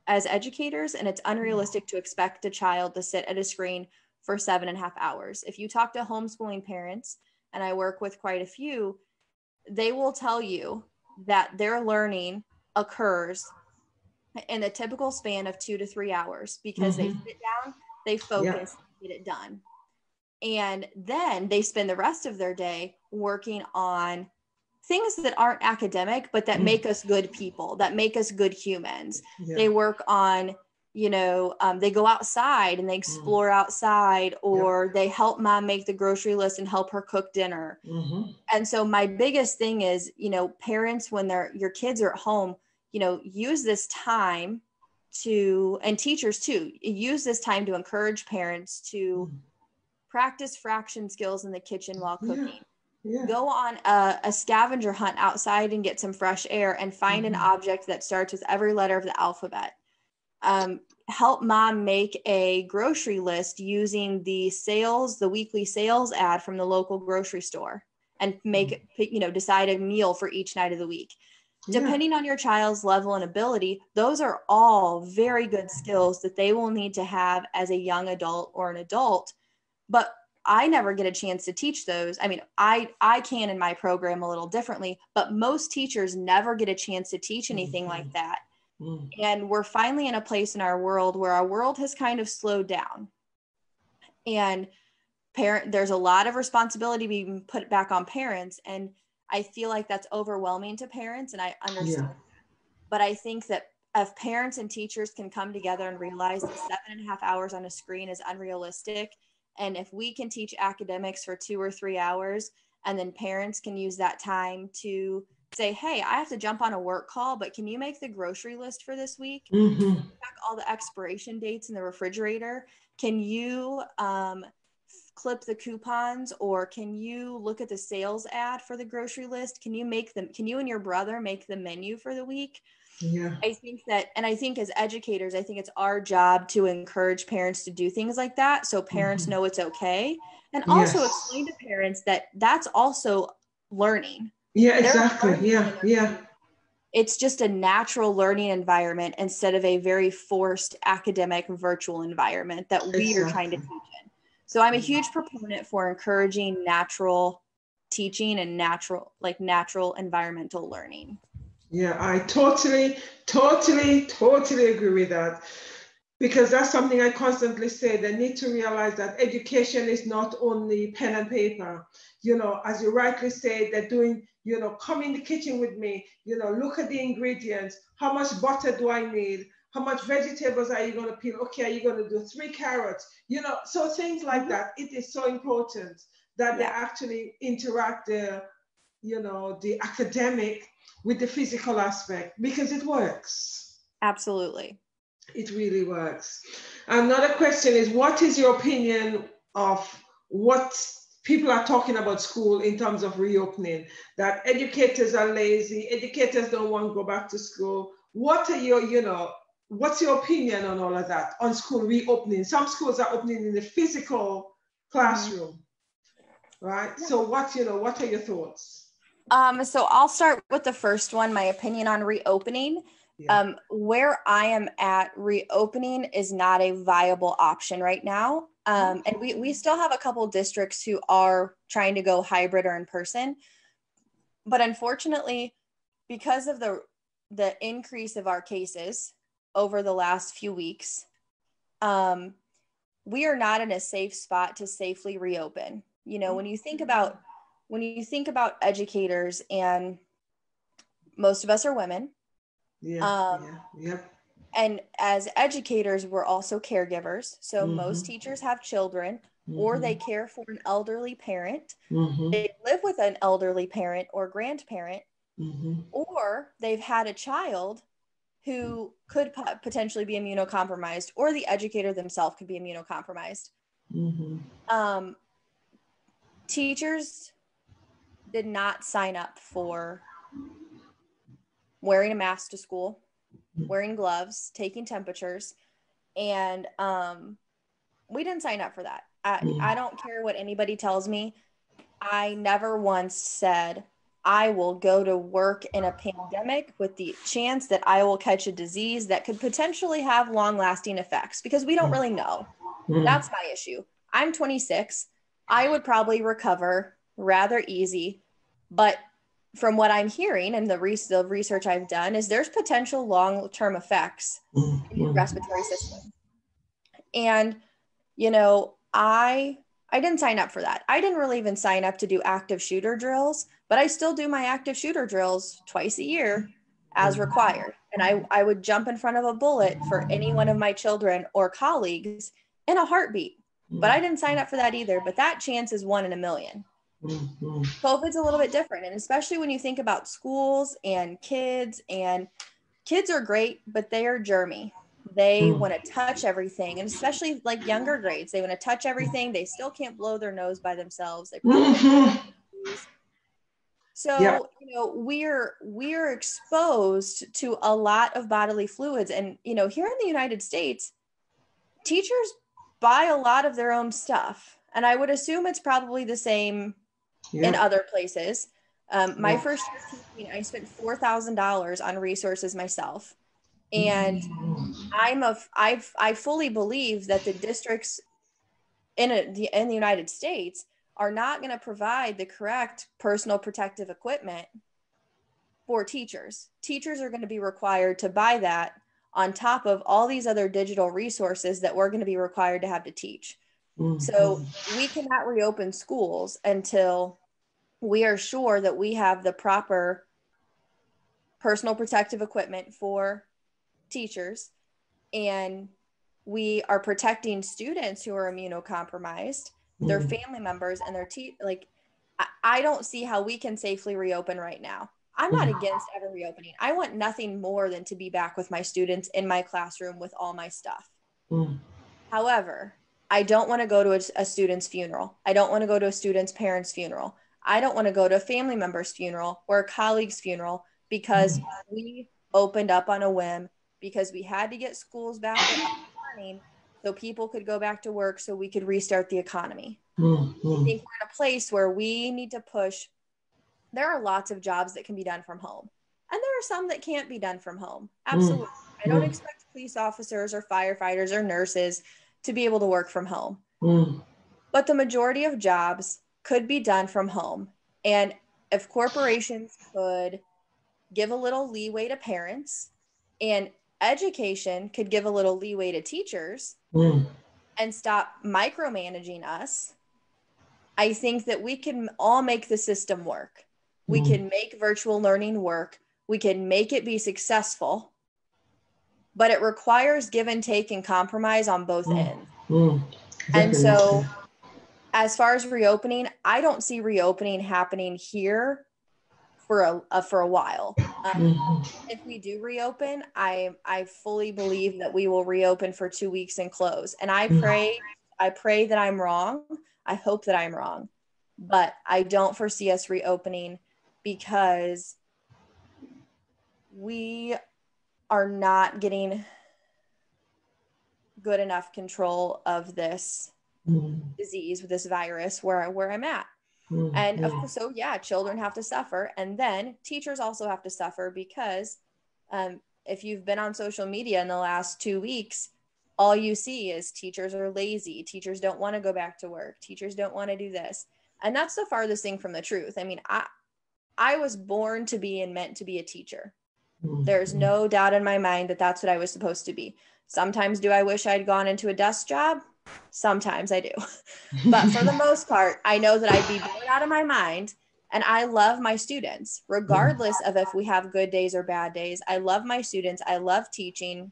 B: as educators, and it's unrealistic to expect a child to sit at a screen for 7.5 hours. If you talk to homeschooling parents, and I work with quite a few, they will tell you that their learning occurs in the typical span of 2 to 3 hours because they sit down, they focus, get it done. And then they spend the rest of their day working on things that aren't academic, but that make us good people, that make us good humans. They work on, you know, they go outside and they explore outside, or they help mom make the grocery list and help her cook dinner. And so my biggest thing is, you know, parents, when your kids are at home, you know, use this time to, and teachers too, use this time to encourage parents to practice fraction skills in the kitchen while cooking. Go on a scavenger hunt outside and get some fresh air and find an object that starts with every letter of the alphabet. Help mom make a grocery list using the weekly sales ad from the local grocery store, and decide a meal for each night of the week. Depending on your child's level and ability, those are all very good skills that they will need to have as a young adult or an adult. But I never get a chance to teach those. I mean, I can in my program a little differently, but most teachers never get a chance to teach anything like that. And we're finally in a place in our world where our world has kind of slowed down. And there's a lot of responsibility being put back on parents. And I feel like that's overwhelming to parents, and I understand that. But I think that if parents and teachers can come together and realize that 7.5 hours on a screen is unrealistic, and if we can teach academics for 2 or 3 hours, and then parents can use that time to say, hey, I have to jump on a work call, but can you make the grocery list for this week? Check all the expiration dates in the refrigerator. Can you clip the coupons, or can you look at the sales ad for the grocery list? Can you and your brother make the menu for the week? I think as educators, I think it's our job to encourage parents to do things like that, so parents know it's okay, and also explain to parents that that's also learning.
A: Exactly.
B: It's just a natural learning environment instead of a very forced academic virtual environment that we are trying to teach in. So I'm a huge proponent for encouraging natural teaching and natural environmental learning.
A: Yeah, I totally agree with that. Because that's something I constantly say. They need to realize that education is not only pen and paper. You know, as you rightly say, they're doing, you know, come in the kitchen with me, you know, look at the ingredients. How much butter do I need? How much vegetables are you going to peel? Okay, are you going to do 3 carrots? You know, so things like that. It is so important that they actually interact the, you know, the academic with the physical aspect, because it works.
B: Absolutely.
A: It really works. Another question is, what is your opinion of what people are talking about school in terms of reopening? That educators are lazy, educators don't want to go back to school. What are your, you know, what's your opinion on all of that, on school reopening? Some schools are opening in the physical classroom, right? So what, you know, what are your thoughts?
B: So I'll start with the first one, my opinion on reopening. Yeah. Where I am at, reopening is not a viable option right now. And we still have a couple districts who are trying to go hybrid or in person. But unfortunately, because of the increase of our cases over the last few weeks, we are not in a safe spot to safely reopen. You know, when you think about educators, and most of us are women. And as educators, we're also caregivers. So most teachers have children, or they care for an elderly parent. They live with an elderly parent or grandparent, or they've had a child who could potentially be immunocompromised, or the educator themselves could be immunocompromised. Teachers did not sign up for wearing a mask to school, wearing gloves, taking temperatures, and we didn't sign up for that. I don't care what anybody tells me. I never once said I will go to work in a pandemic with the chance that I will catch a disease that could potentially have long-lasting effects, because we don't really know. That's my issue. I'm 26. I would probably recover rather easy, but from what I'm hearing and the research I've done is there's potential long-term effects in your respiratory system. And, you know, I didn't sign up for that. I didn't really even sign up to do active shooter drills, but I still do my active shooter drills twice a year as required. And I would jump in front of a bullet for any one of my children or colleagues in a heartbeat. But I didn't sign up for that either. But that chance is 1 in a million. COVID's a little bit different. And especially when you think about schools and kids are great, but they are germy. They want to touch everything. And especially like younger grades, they want to touch everything. They still can't blow their nose by themselves. They probably So, you know, we're exposed to a lot of bodily fluids. And, you know, here in the United States, teachers buy a lot of their own stuff. And I would assume it's probably the same in other places. My first year teaching, I spent $4,000 on resources myself. And I fully believe that the districts in the United States are not going to provide the correct personal protective equipment for teachers. Teachers are going to be required to buy that on top of all these other digital resources that we're going to be required to have to teach. So we cannot reopen schools until we are sure that we have the proper personal protective equipment for teachers, and we are protecting students who are immunocompromised, their family members, and their I don't see how we can safely reopen right now. I'm not against ever reopening. I want nothing more than to be back with my students in my classroom with all my stuff. However, I don't want to go to a student's funeral. I don't want to go to a student's parent's funeral. I don't want to go to a family member's funeral or a colleague's funeral because we opened up on a whim, because we had to get schools back running so people could go back to work, so we could restart the economy. I think we're in a place where we need to push. There are lots of jobs that can be done from home, and there are some that can't be done from home. Absolutely. I don't expect police officers or firefighters or nurses to be able to work from home. But the majority of jobs could be done from home. And if corporations could give a little leeway to parents, and education could give a little leeway to teachers and stop micromanaging us, I think that we can all make the system work. We can make virtual learning work. We can make it be successful, but it requires give and take and compromise on both ends. And so as far as reopening, I don't see reopening happening here for a while. If we do reopen, I fully believe that we will reopen for 2 weeks and close. And I pray that I'm wrong. I hope that I'm wrong, but I don't foresee us reopening because we are not getting good enough control of this disease, with this virus where I'm at. And so yeah, children have to suffer, and then teachers also have to suffer, because if you've been on social media in the last 2 weeks, all you see is teachers are lazy, teachers don't want to go back to work, teachers don't want to do this. And that's the farthest thing from the truth. I mean, I was born to be and meant to be a teacher. There's no doubt in my mind that that's what I was supposed to be. Sometimes do I wish I'd gone into a desk job? Sometimes I do. But for the most part, I know that I'd be bored out of my mind. And I love my students, regardless of if we have good days or bad days. I love my students. I love teaching.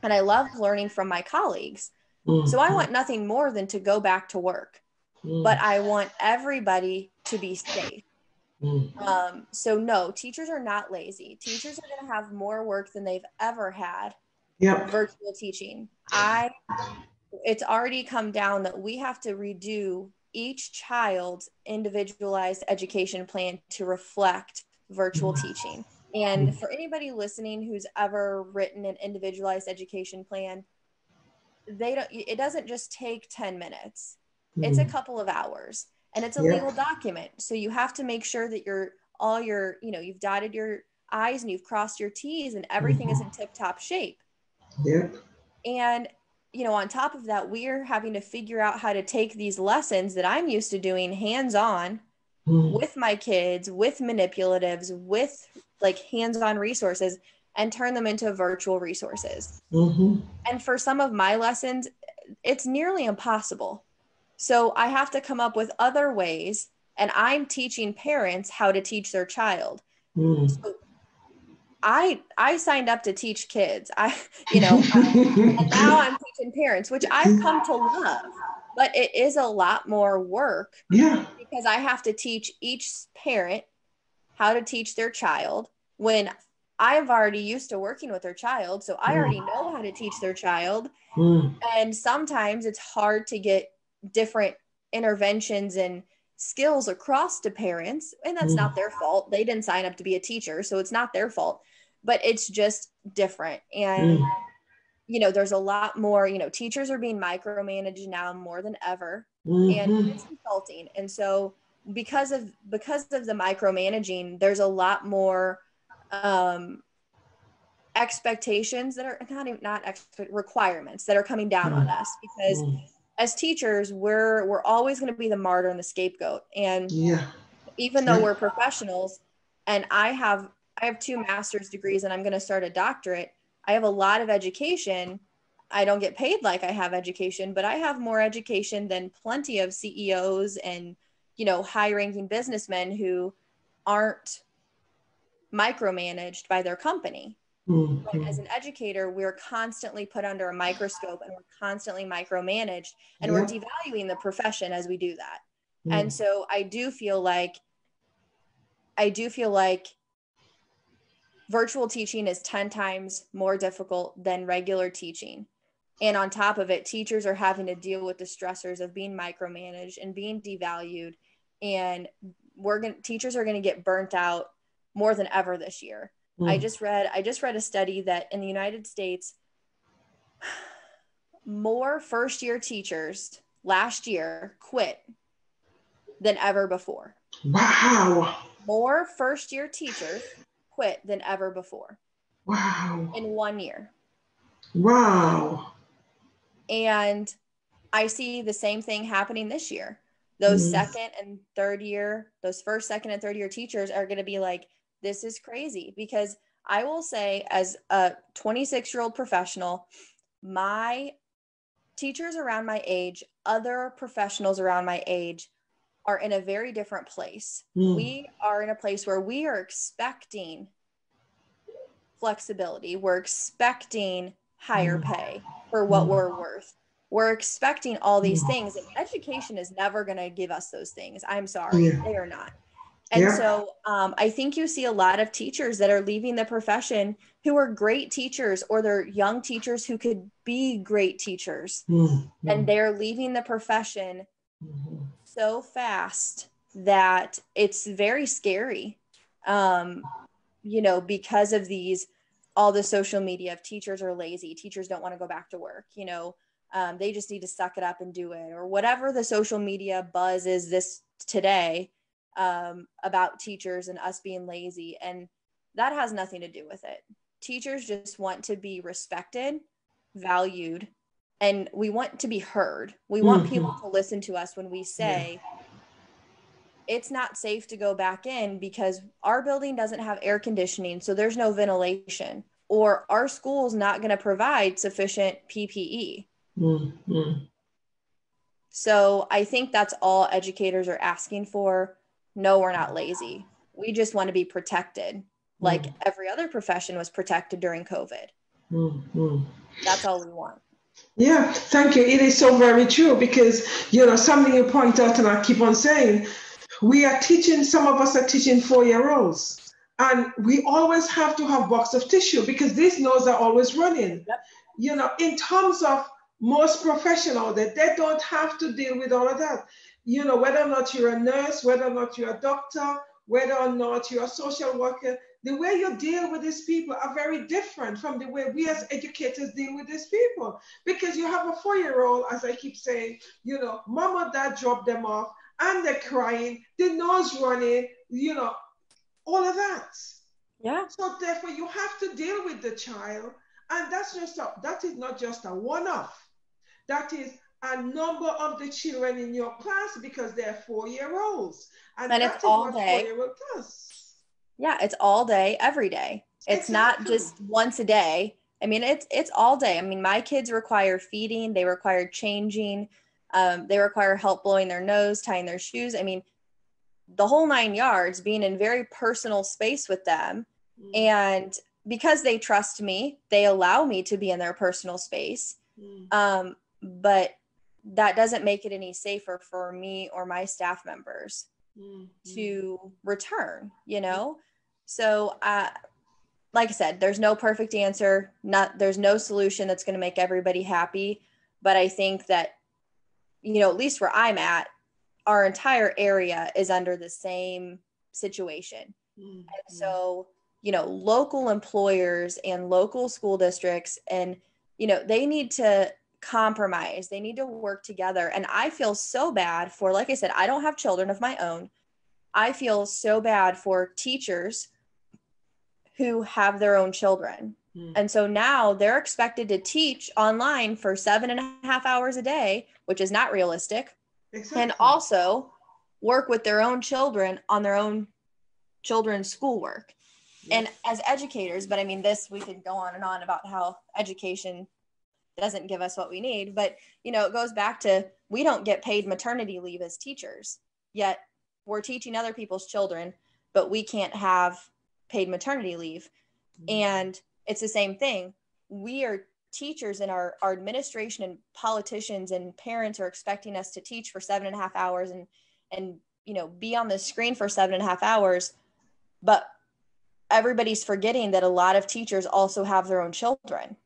B: And I love learning from my colleagues. So I want nothing more than to go back to work. But I want everybody to be safe. So no, teachers are not lazy. Teachers are going to have more work than they've ever had. Virtual teaching. It's already come down that we have to redo each child's individualized education plan to reflect virtual teaching. And for anybody listening who's ever written an individualized education plan, it doesn't just take 10 minutes. It's a couple of hours, and it's a legal document. So you have to make sure that you've dotted your I's and you've crossed your T's, and everything is in tip-top shape. And on top of that, we're having to figure out how to take these lessons that I'm used to doing hands-on with my kids, with manipulatives, with like hands-on resources, and turn them into virtual resources. And for some of my lessons, it's nearly impossible. So I have to come up with other ways, and I'm teaching parents how to teach their child. So I signed up to teach kids. And now I'm teaching parents, which I've come to love, but it is a lot more work because I have to teach each parent how to teach their child when I've already used to working with their child. So I already know how to teach their child. And sometimes it's hard to get different interventions and skills across to parents, and that's not their fault. They didn't sign up to be a teacher, so it's not their fault, but it's just different. And there's a lot more, teachers are being micromanaged now more than ever, and it's insulting. And so because of the micromanaging, there's a lot more expectations that are requirements that are coming down on us, because as teachers, we're always going to be the martyr and the scapegoat. And even though we're professionals, and I have 2 master's degrees and I'm going to start a doctorate, I have a lot of education. I don't get paid like I have education, but I have more education than plenty of CEOs and, high-ranking businessmen who aren't micromanaged by their company. But as an educator, we're constantly put under a microscope, and we're constantly micromanaged, and we're devaluing the profession as we do that. And so I do feel like virtual teaching is 10 times more difficult than regular teaching. And on top of it, teachers are having to deal with the stressors of being micromanaged and being devalued. And teachers are going to get burnt out more than ever this year. I just read a study that in the United States, more first-year teachers last year quit than ever before.
A: Wow.
B: More first-year teachers quit than ever before.
A: Wow.
B: In 1 year.
A: Wow.
B: And I see the same thing happening this year. those second and third year, those first, second, and third year teachers are going to be like, this is crazy. Because I will say, as a 26-year-old professional, my teachers around my age, other professionals around my age, are in a very different place. We are in a place where we are expecting flexibility. We're expecting higher pay for what we're worth. We're expecting all these things, and education is never going to give us those things. I'm sorry, they are not. And so I think you see a lot of teachers that are leaving the profession who are great teachers, or they're young teachers who could be great teachers. And they're leaving the profession so fast that it's very scary, you know, because of all the social media of teachers are lazy. Teachers don't want to go back to work, you know, they just need to suck it up and do it, or whatever the social media buzz is this today about teachers and us being lazy. And that has nothing to do with it. Teachers just want to be respected, valued, and we want to be heard. We want people to listen to us when we say it's not safe to go back in because our building doesn't have air conditioning, so there's no ventilation, or our school's not going to provide sufficient PPE. So I think that's all educators are asking for. No, we're not lazy. We just want to be protected, like every other profession was protected during COVID. That's all we want.
A: Yeah, thank you. It is so very true, because, you know, something you point out, and I keep on saying, we are teaching, some of us are teaching 4-year-olds, and we always have to have box of tissue because these noses are always running. You know, in terms of most professionals, that they don't have to deal with all of that. You know, whether or not you're a nurse, whether or not you're a doctor, whether or not you're a social worker, the way you deal with these people are very different from the way we as educators deal with these people. Because you have a 4-year-old, as I keep saying, you know, mom or dad dropped them off and they're crying, the nose running, you know, all of that.
B: Yeah.
A: So therefore you have to deal with the child. And that is not just a one-off. That is a number of the children in your class, because they're 4-year-olds. And that
B: it's
A: is
B: all
A: what
B: day.
A: 4-year-old does.
B: Yeah, it's all day, every day. It's not just once a day. I mean, it's all day. I mean, my kids require feeding, they require changing, they require help blowing their nose, tying their shoes. I mean, the whole 9 yards, being in very personal space with them. And because they trust me, they allow me to be in their personal space. But that doesn't make it any safer for me or my staff members to return, you know? So, like I said, there's no perfect answer. There's no solution that's going to make everybody happy. But I think that, you know, at least where I'm at, our entire area is under the same situation. And so, you know, local employers and local school districts, and, you know, they need to compromise. They need to work together. And I feel so bad for, like I said, I don't have children of my own. I feel so bad for teachers who have their own children. And so now they're expected to teach online for 7.5 hours a day, which is not realistic. And also work with their own children on their own children's schoolwork. And as educators, but I mean, we could go on and on about how education doesn't give us what we need, but, you know, it goes back to, we don't get paid maternity leave as teachers, yet we're teaching other people's children, but we can't have paid maternity leave. And it's the same thing. We are teachers, and our administration and politicians and parents are expecting us to teach for 7.5 hours and, you know, be on the screen for 7.5 hours. But everybody's forgetting that a lot of teachers also have their own children.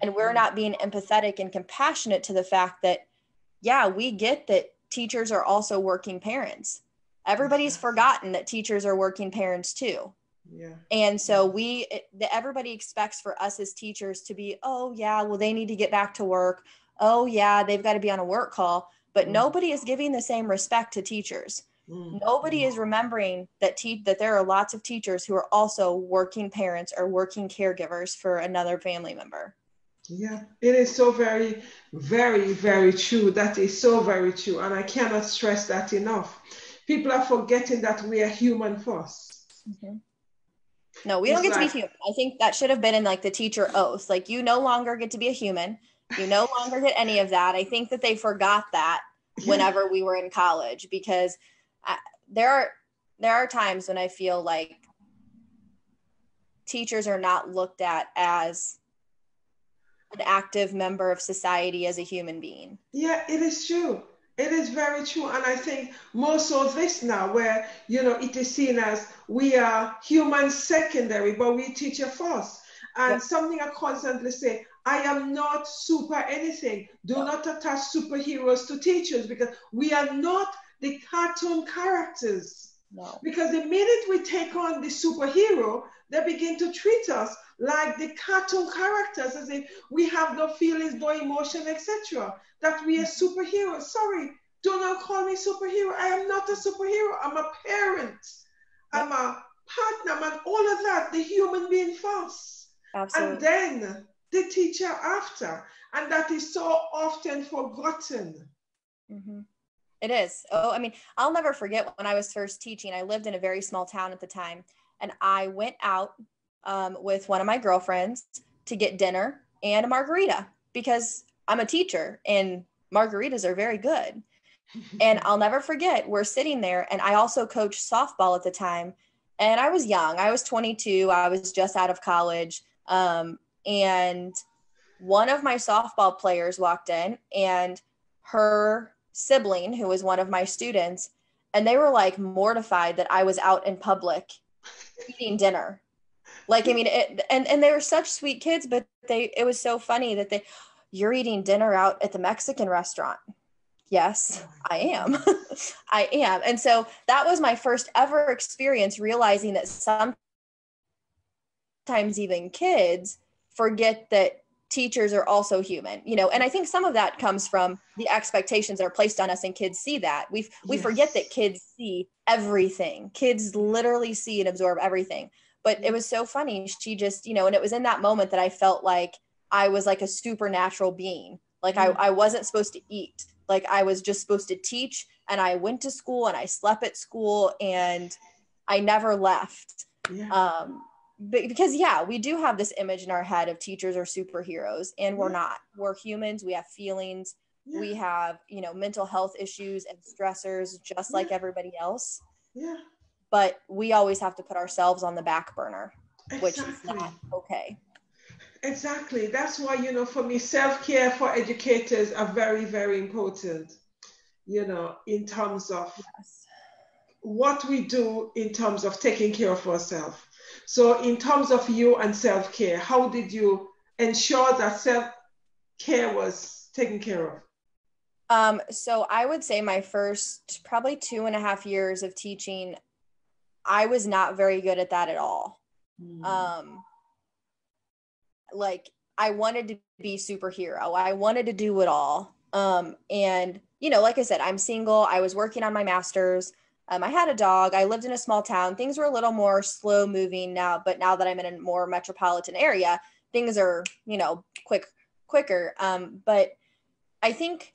B: And we're not being empathetic and compassionate to the fact that, yeah, we get that teachers are also working parents. Everybody's forgotten that teachers are working parents too. And so everybody expects for us as teachers to be, oh yeah, well, they need to get back to work. Oh yeah, they've got to be on a work call. But nobody is giving the same respect to teachers. Nobody is remembering that there are lots of teachers who are also working parents or working caregivers for another family member.
A: Yeah, it is so very, very, very true. That is so very true. And I cannot stress that enough. People are forgetting that we are human first.
B: Mhm. No, we don't
A: It's
B: get to be
A: like,
B: human. I think that should have been in like the teacher oath. Like you no longer get to be a human. You no longer get any of that. I think that they forgot that
A: yeah,
B: whenever we were in college because I, there are there are times when I feel like teachers are not looked at as an active member of society as a human being.
A: yeah, it is true. It is very true. And I think more so this now, where, you know, it is seen as we are human secondary, but we teacher first. And
B: Yep.
A: something I constantly say, I am not super anything. Do
B: No,
A: not attach superheroes to teachers because we are not the cartoon characters.
B: no.
A: Because the minute we take on the superhero, they begin to treat us like the cartoon characters, as if we have no feelings, no emotion, etc. That we are superheroes. Sorry, do not call me superhero. I am not a superhero. I'm a parent. I'm
B: Yep.
A: a partner. I'm all of that. The human being first. And
B: Absolutely.
A: then the teacher after. And that is so often forgotten.
B: Mm-hmm. It is. Oh, I mean, I'll never forget when I was first teaching. I lived in a very small town at the time, and I went out with one of my girlfriends to get dinner and a margarita because I'm a teacher and margaritas are very good. And I'll never forget, we're sitting there, and I also coached softball at the time. And I was young. I was 22. I was just out of college. And one of my softball players walked in, and her sibling, who was one of my students, and they were like mortified that I was out in public eating dinner. Like, I mean, and they were such sweet kids, but it was so funny that you're eating dinner out at the Mexican restaurant. Yes, I am. I am. And so that was my first ever experience realizing that sometimes even kids forget that teachers are also human, you know, and I think some of that comes from the expectations that are placed on us, and kids see that. We forget that
A: Yes.
B: kids see everything. Kids literally see and absorb everything. But it was so funny. She just, you know, and it was in that moment that I felt like I was like a supernatural being. Like I wasn't supposed to eat. Like I was just supposed to teach, and I went to school and I slept at school and I never left.
A: Yeah.
B: Because yeah, we do have this image in our head of teachers are superheroes, and we're
A: Yeah.
B: not. We're humans. We have feelings.
A: Yeah.
B: We have, you know, mental health issues and stressors just
A: Yeah.
B: like everybody else.
A: Yeah.
B: But we always have to put ourselves on the back burner, which is
A: Exactly.
B: not okay.
A: Exactly. That's why, you know, for me, self-care for educators are very, very important, you know, in terms of
B: Yes.
A: what we do in terms of taking care of ourselves. So, in terms of you and self-care, how did you ensure that self-care was taken care of?
B: So I would say my first probably 2.5 years of teaching, I was not very good at that at all.
A: Mm.
B: Um, like I wanted to be superhero. I wanted to do it all. And you know, like I said, I'm single. I was working on my master's. I had a dog. I lived in a small town. Things were a little more slow moving now, but now that I'm in a more metropolitan area, things are, you know, quicker. But I think,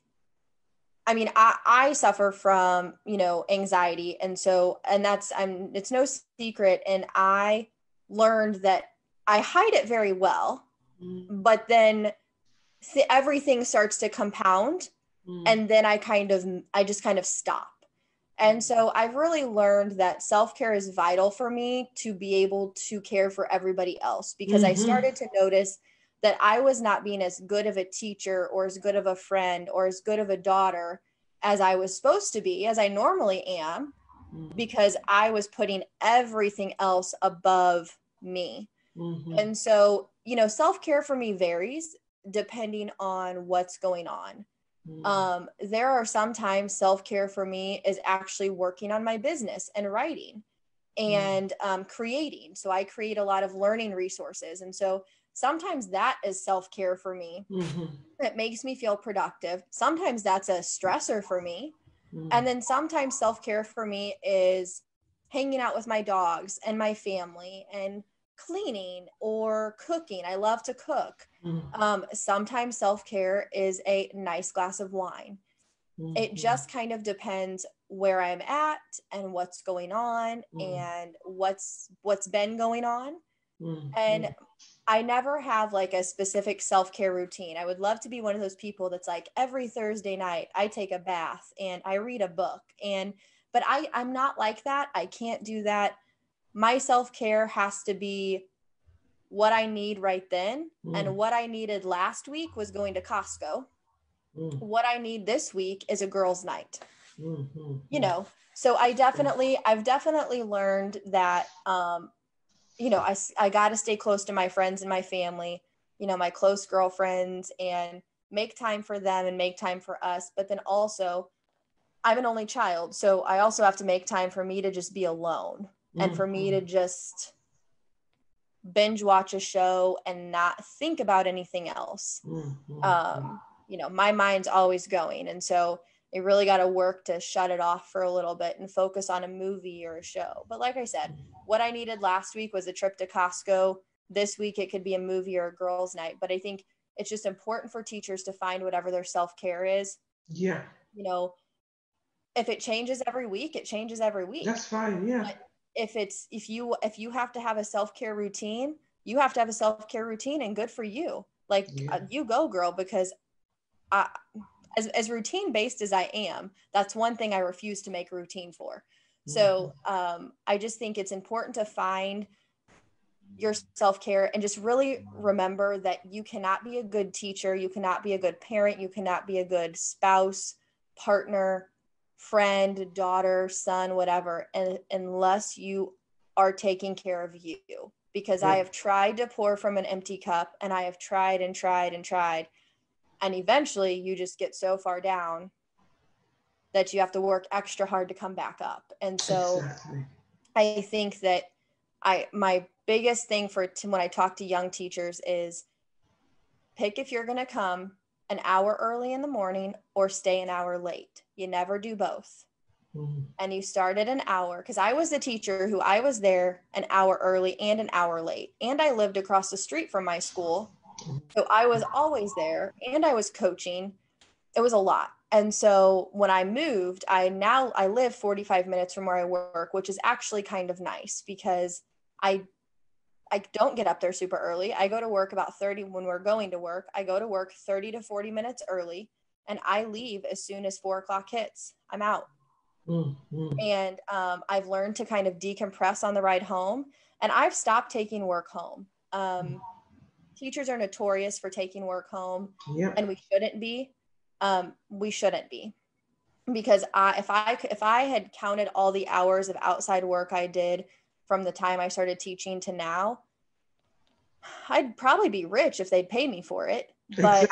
B: I mean, I suffer from, you know, anxiety. And so, and it's no secret. And I learned that I hide it very well,
A: Mm.
B: but then everything starts to compound.
A: Mm.
B: And then I just kind of stop. And so I've really learned that self-care is vital for me to be able to care for everybody else, because I
A: Mm-hmm.
B: started to notice that I was not being as good of a teacher or as good of a friend or as good of a daughter as I was supposed to be, as I normally am, because I was putting everything else above me.
A: Mm-hmm.
B: And so, you know, self-care for me varies depending on what's going on.
A: Mm.
B: There are sometimes self-care for me is actually working on my business and writing
A: Mm.
B: and creating. So I create a lot of learning resources. And so sometimes that is self-care for me.
A: Mm-hmm.
B: It makes me feel productive. Sometimes that's a stressor for me.
A: Mm.
B: And then sometimes self-care for me is hanging out with my dogs and my family and cleaning or cooking. I love to cook.
A: Mm-hmm.
B: Sometimes self-care is a nice glass of wine.
A: Mm-hmm.
B: It just kind of depends where I'm at and what's going on
A: Mm-hmm.
B: and what's been going on.
A: Mm-hmm.
B: And I never have like a specific self-care routine. I would love to be one of those people that's like every Thursday night I take a bath and I read a book, but I'm not like that. I can't do that. My self-care has to be what I need right then. And what I needed last week was going to Costco. What I need this week is a girls' night. You know, so I've definitely learned that, you know, I got to stay close to my friends and my family, you know, my close girlfriends, and make time for them and make time for us. But then also, I'm an only child, so I also have to make time for me to just be alone and for me to just binge watch a show and not think about anything else. You know, my mind's always going. And so I really got to work to shut it off for a little bit and focus on a movie or a show. But like I said, what I needed last week was a trip to Costco. This week, it could be a movie or a girls' night. But I think it's just important for teachers to find whatever their self-care is.
A: Yeah.
B: You know, if it changes every week, it changes every week.
A: That's fine. Yeah.
B: But if you have to have a self-care routine, you have to have a self-care routine, and good for you. Like, you go, girl, because as routine based as I am, that's one thing I refuse to make routine for. So I just think it's important to find your self-care and just really remember that you cannot be a good teacher, you cannot be a good parent, you cannot be a good spouse, partner, friend, daughter, son, whatever, and unless you are taking care of you. Because I have tried to pour from an empty cup, and I have tried and tried and tried. And eventually you just get so far down that you have to work extra hard to come back up. And so I think that my biggest thing when I talk to young teachers is pick if you're going to come an hour early in the morning or stay an hour late. You never do both. And you start at an hour, because I was the teacher who I was there an hour early and an hour late. And I lived across the street from my school. So I was always there and I was coaching. It was a lot. And so when I moved, I live 45 minutes from where I work, which is actually kind of nice because I don't get up there super early. I go to work about 30 when we're going to work. I go to work 30 to 40 minutes early, and I leave as soon as 4:00 hits. I'm out. And I've learned to kind of decompress on the ride home, and I've stopped taking work home. Teachers are notorious for taking work home, and we shouldn't be. Because if I had counted all the hours of outside work I did from the time I started teaching to now, I'd probably be rich if they'd pay me for it. But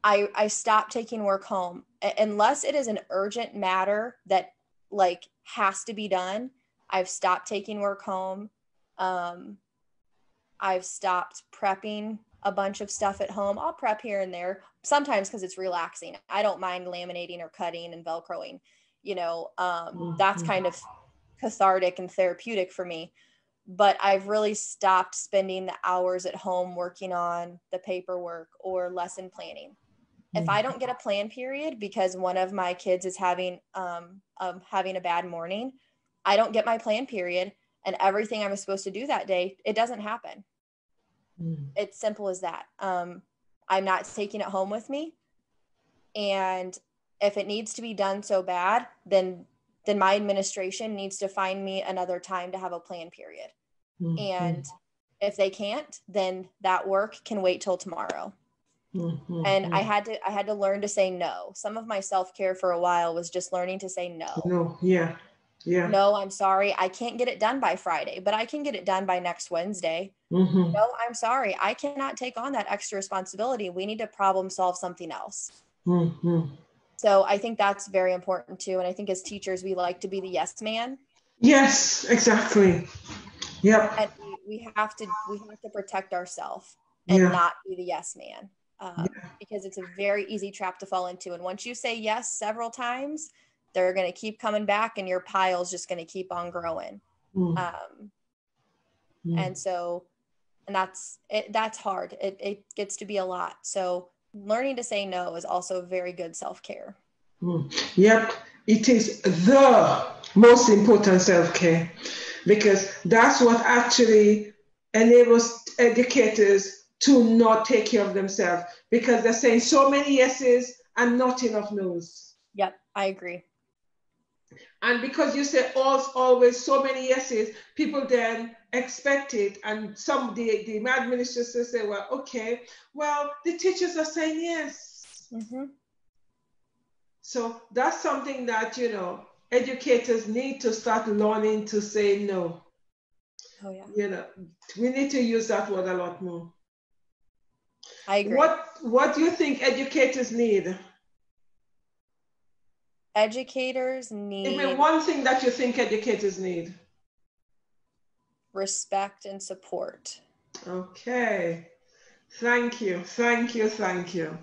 B: I stopped taking work home unless it is an urgent matter that like has to be done. I've stopped taking work home. I've stopped prepping a bunch of stuff at home. I'll prep here and there sometimes because it's relaxing. I don't mind laminating or cutting and Velcroing, you know, that's kind of cathartic and therapeutic for me. But I've really stopped spending the hours at home working on the paperwork or lesson planning. If I don't get a plan period because one of my kids is having a bad morning, I don't get my plan period, and everything I was supposed to do that day, it doesn't happen. It's simple as that. I'm not taking it home with me. And if it needs to be done so bad, then my administration needs to find me another time to have a plan period. And if they can't, then that work can wait till tomorrow. And I had to learn to say no. Some of my self-care for a while was just learning to say no. No, I'm sorry, I can't get it done by Friday, but I can get it done by next Wednesday. No, I'm sorry, I cannot take on that extra responsibility. We need to problem solve something else. So I think that's very important too. And I think as teachers, we like to be the yes man.
A: Yes, exactly. Yep.
B: And we have to protect ourselves and not be the yes man. Because it's a very easy trap to fall into. And once you say yes several times, they're going to keep coming back and your pile's just going to keep on growing. And so, and that's hard. It gets to be a lot. So learning to say no is also very good self-care.
A: Yep, it is the most important self-care, because that's what actually enables educators to not take care of themselves, because they're saying so many yeses and not enough no's.
B: Yep, I agree.
A: And because you say always so many yeses, people then expect it. And the administrators say, well, okay, well, the teachers are saying yes.
B: Mm-hmm.
A: So that's something that, educators need to start learning to say no.
B: Oh, yeah.
A: We need to use that word a lot more.
B: I agree.
A: What do you think educators need?
B: Educators need...
A: Give me one thing that you think educators need.
B: Respect and support.
A: Okay. Thank you. Thank you. Thank you.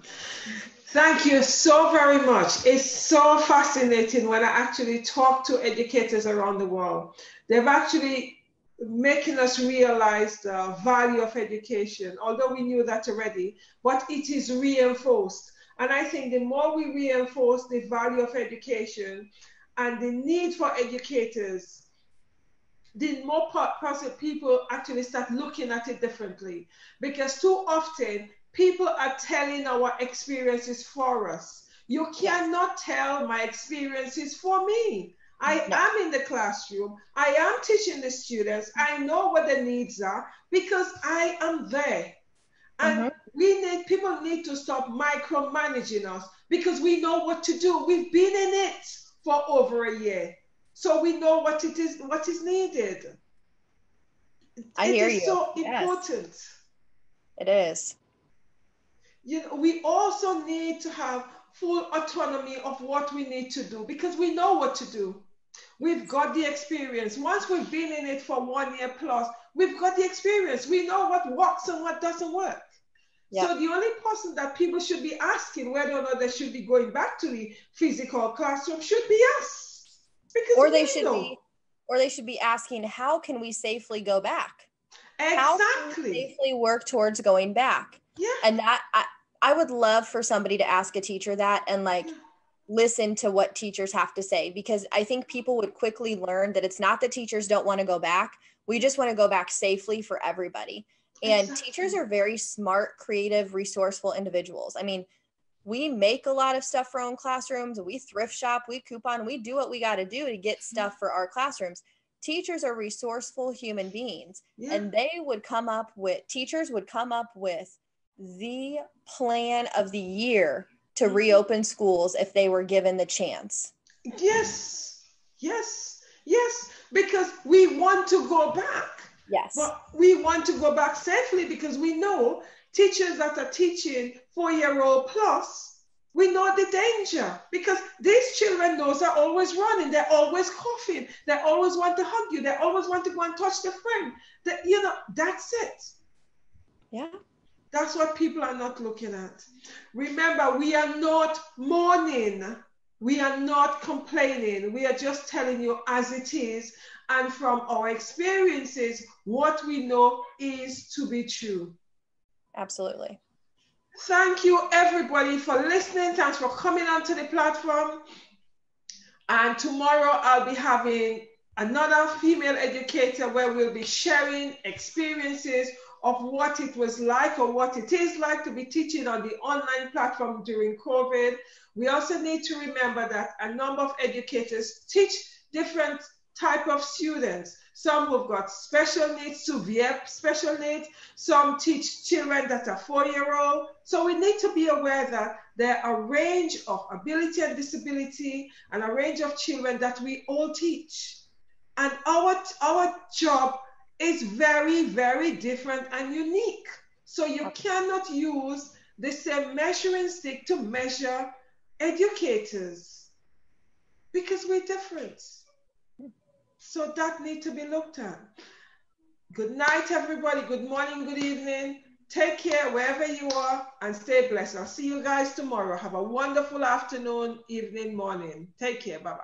A: Thank you so very much. It's so fascinating when I actually talk to educators around the world. They've actually making us realize the value of education, although we knew that already, but it is reinforced. And I think the more we reinforce the value of education and the need for educators, the more people actually start looking at it differently. Because too often, people are telling our experiences for us. You cannot tell my experiences for me. I am in the classroom. I am teaching the students. I know what the needs are because I am there. And people need to stop micromanaging us, because we know what to do. We've been in it for over a year. So we know what is needed.
B: I hear you.
A: It is so important.
B: It is.
A: We also need to have full autonomy of what we need to do, because we know what to do. We've got the experience. Once we've been in it for 1 year plus, we've got the experience. We know what works and what doesn't work. Yep. So the only person that people should be asking whether or not they should be going back to the physical classroom should be us.
B: Or they should be asking, how can we safely go back?
A: Exactly.
B: How can we safely work towards going back?
A: Yeah.
B: And that I would love for somebody to ask a teacher that and listen to what teachers have to say, because I think people would quickly learn that it's not that teachers don't want to go back. We just want to go back safely for everybody. And teachers are very smart, creative, resourceful individuals. I mean, we make a lot of stuff for our own classrooms. We thrift shop, we coupon, we do what we got to do to get stuff for our classrooms. Teachers are resourceful human beings, and teachers would come up with the plan of the year to reopen schools if they were given the chance.
A: Yes, because we want to go back.
B: Yes.
A: But we want to go back safely, because we know teachers that are teaching 4-year-old plus, we know the danger, because these children, those are always running. They're always coughing. They always want to hug you. They always want to go and touch their friend. That's it.
B: Yeah.
A: That's what people are not looking at. Remember, we are not mourning. We are not complaining. We are just telling you as it is. And from our experiences, what we know is to be true.
B: Absolutely.
A: Thank you, everybody, for listening. Thanks for coming onto the platform. And tomorrow I'll be having another female educator where we'll be sharing experiences of what it was like or what it is like to be teaching on the online platform during COVID. We also need to remember that a number of educators teach different type of students. Some who've got special needs, severe special needs. Some teach children that are 4-year-old. So we need to be aware that there are a range of ability and disability and a range of children that we all teach. And our job is very, very different and unique. So you cannot use the same measuring stick to measure educators, because we're different. So that needs to be looked at. Good night, everybody. Good morning, good evening. Take care wherever you are and stay blessed. I'll see you guys tomorrow. Have a wonderful afternoon, evening, morning. Take care. Bye-bye.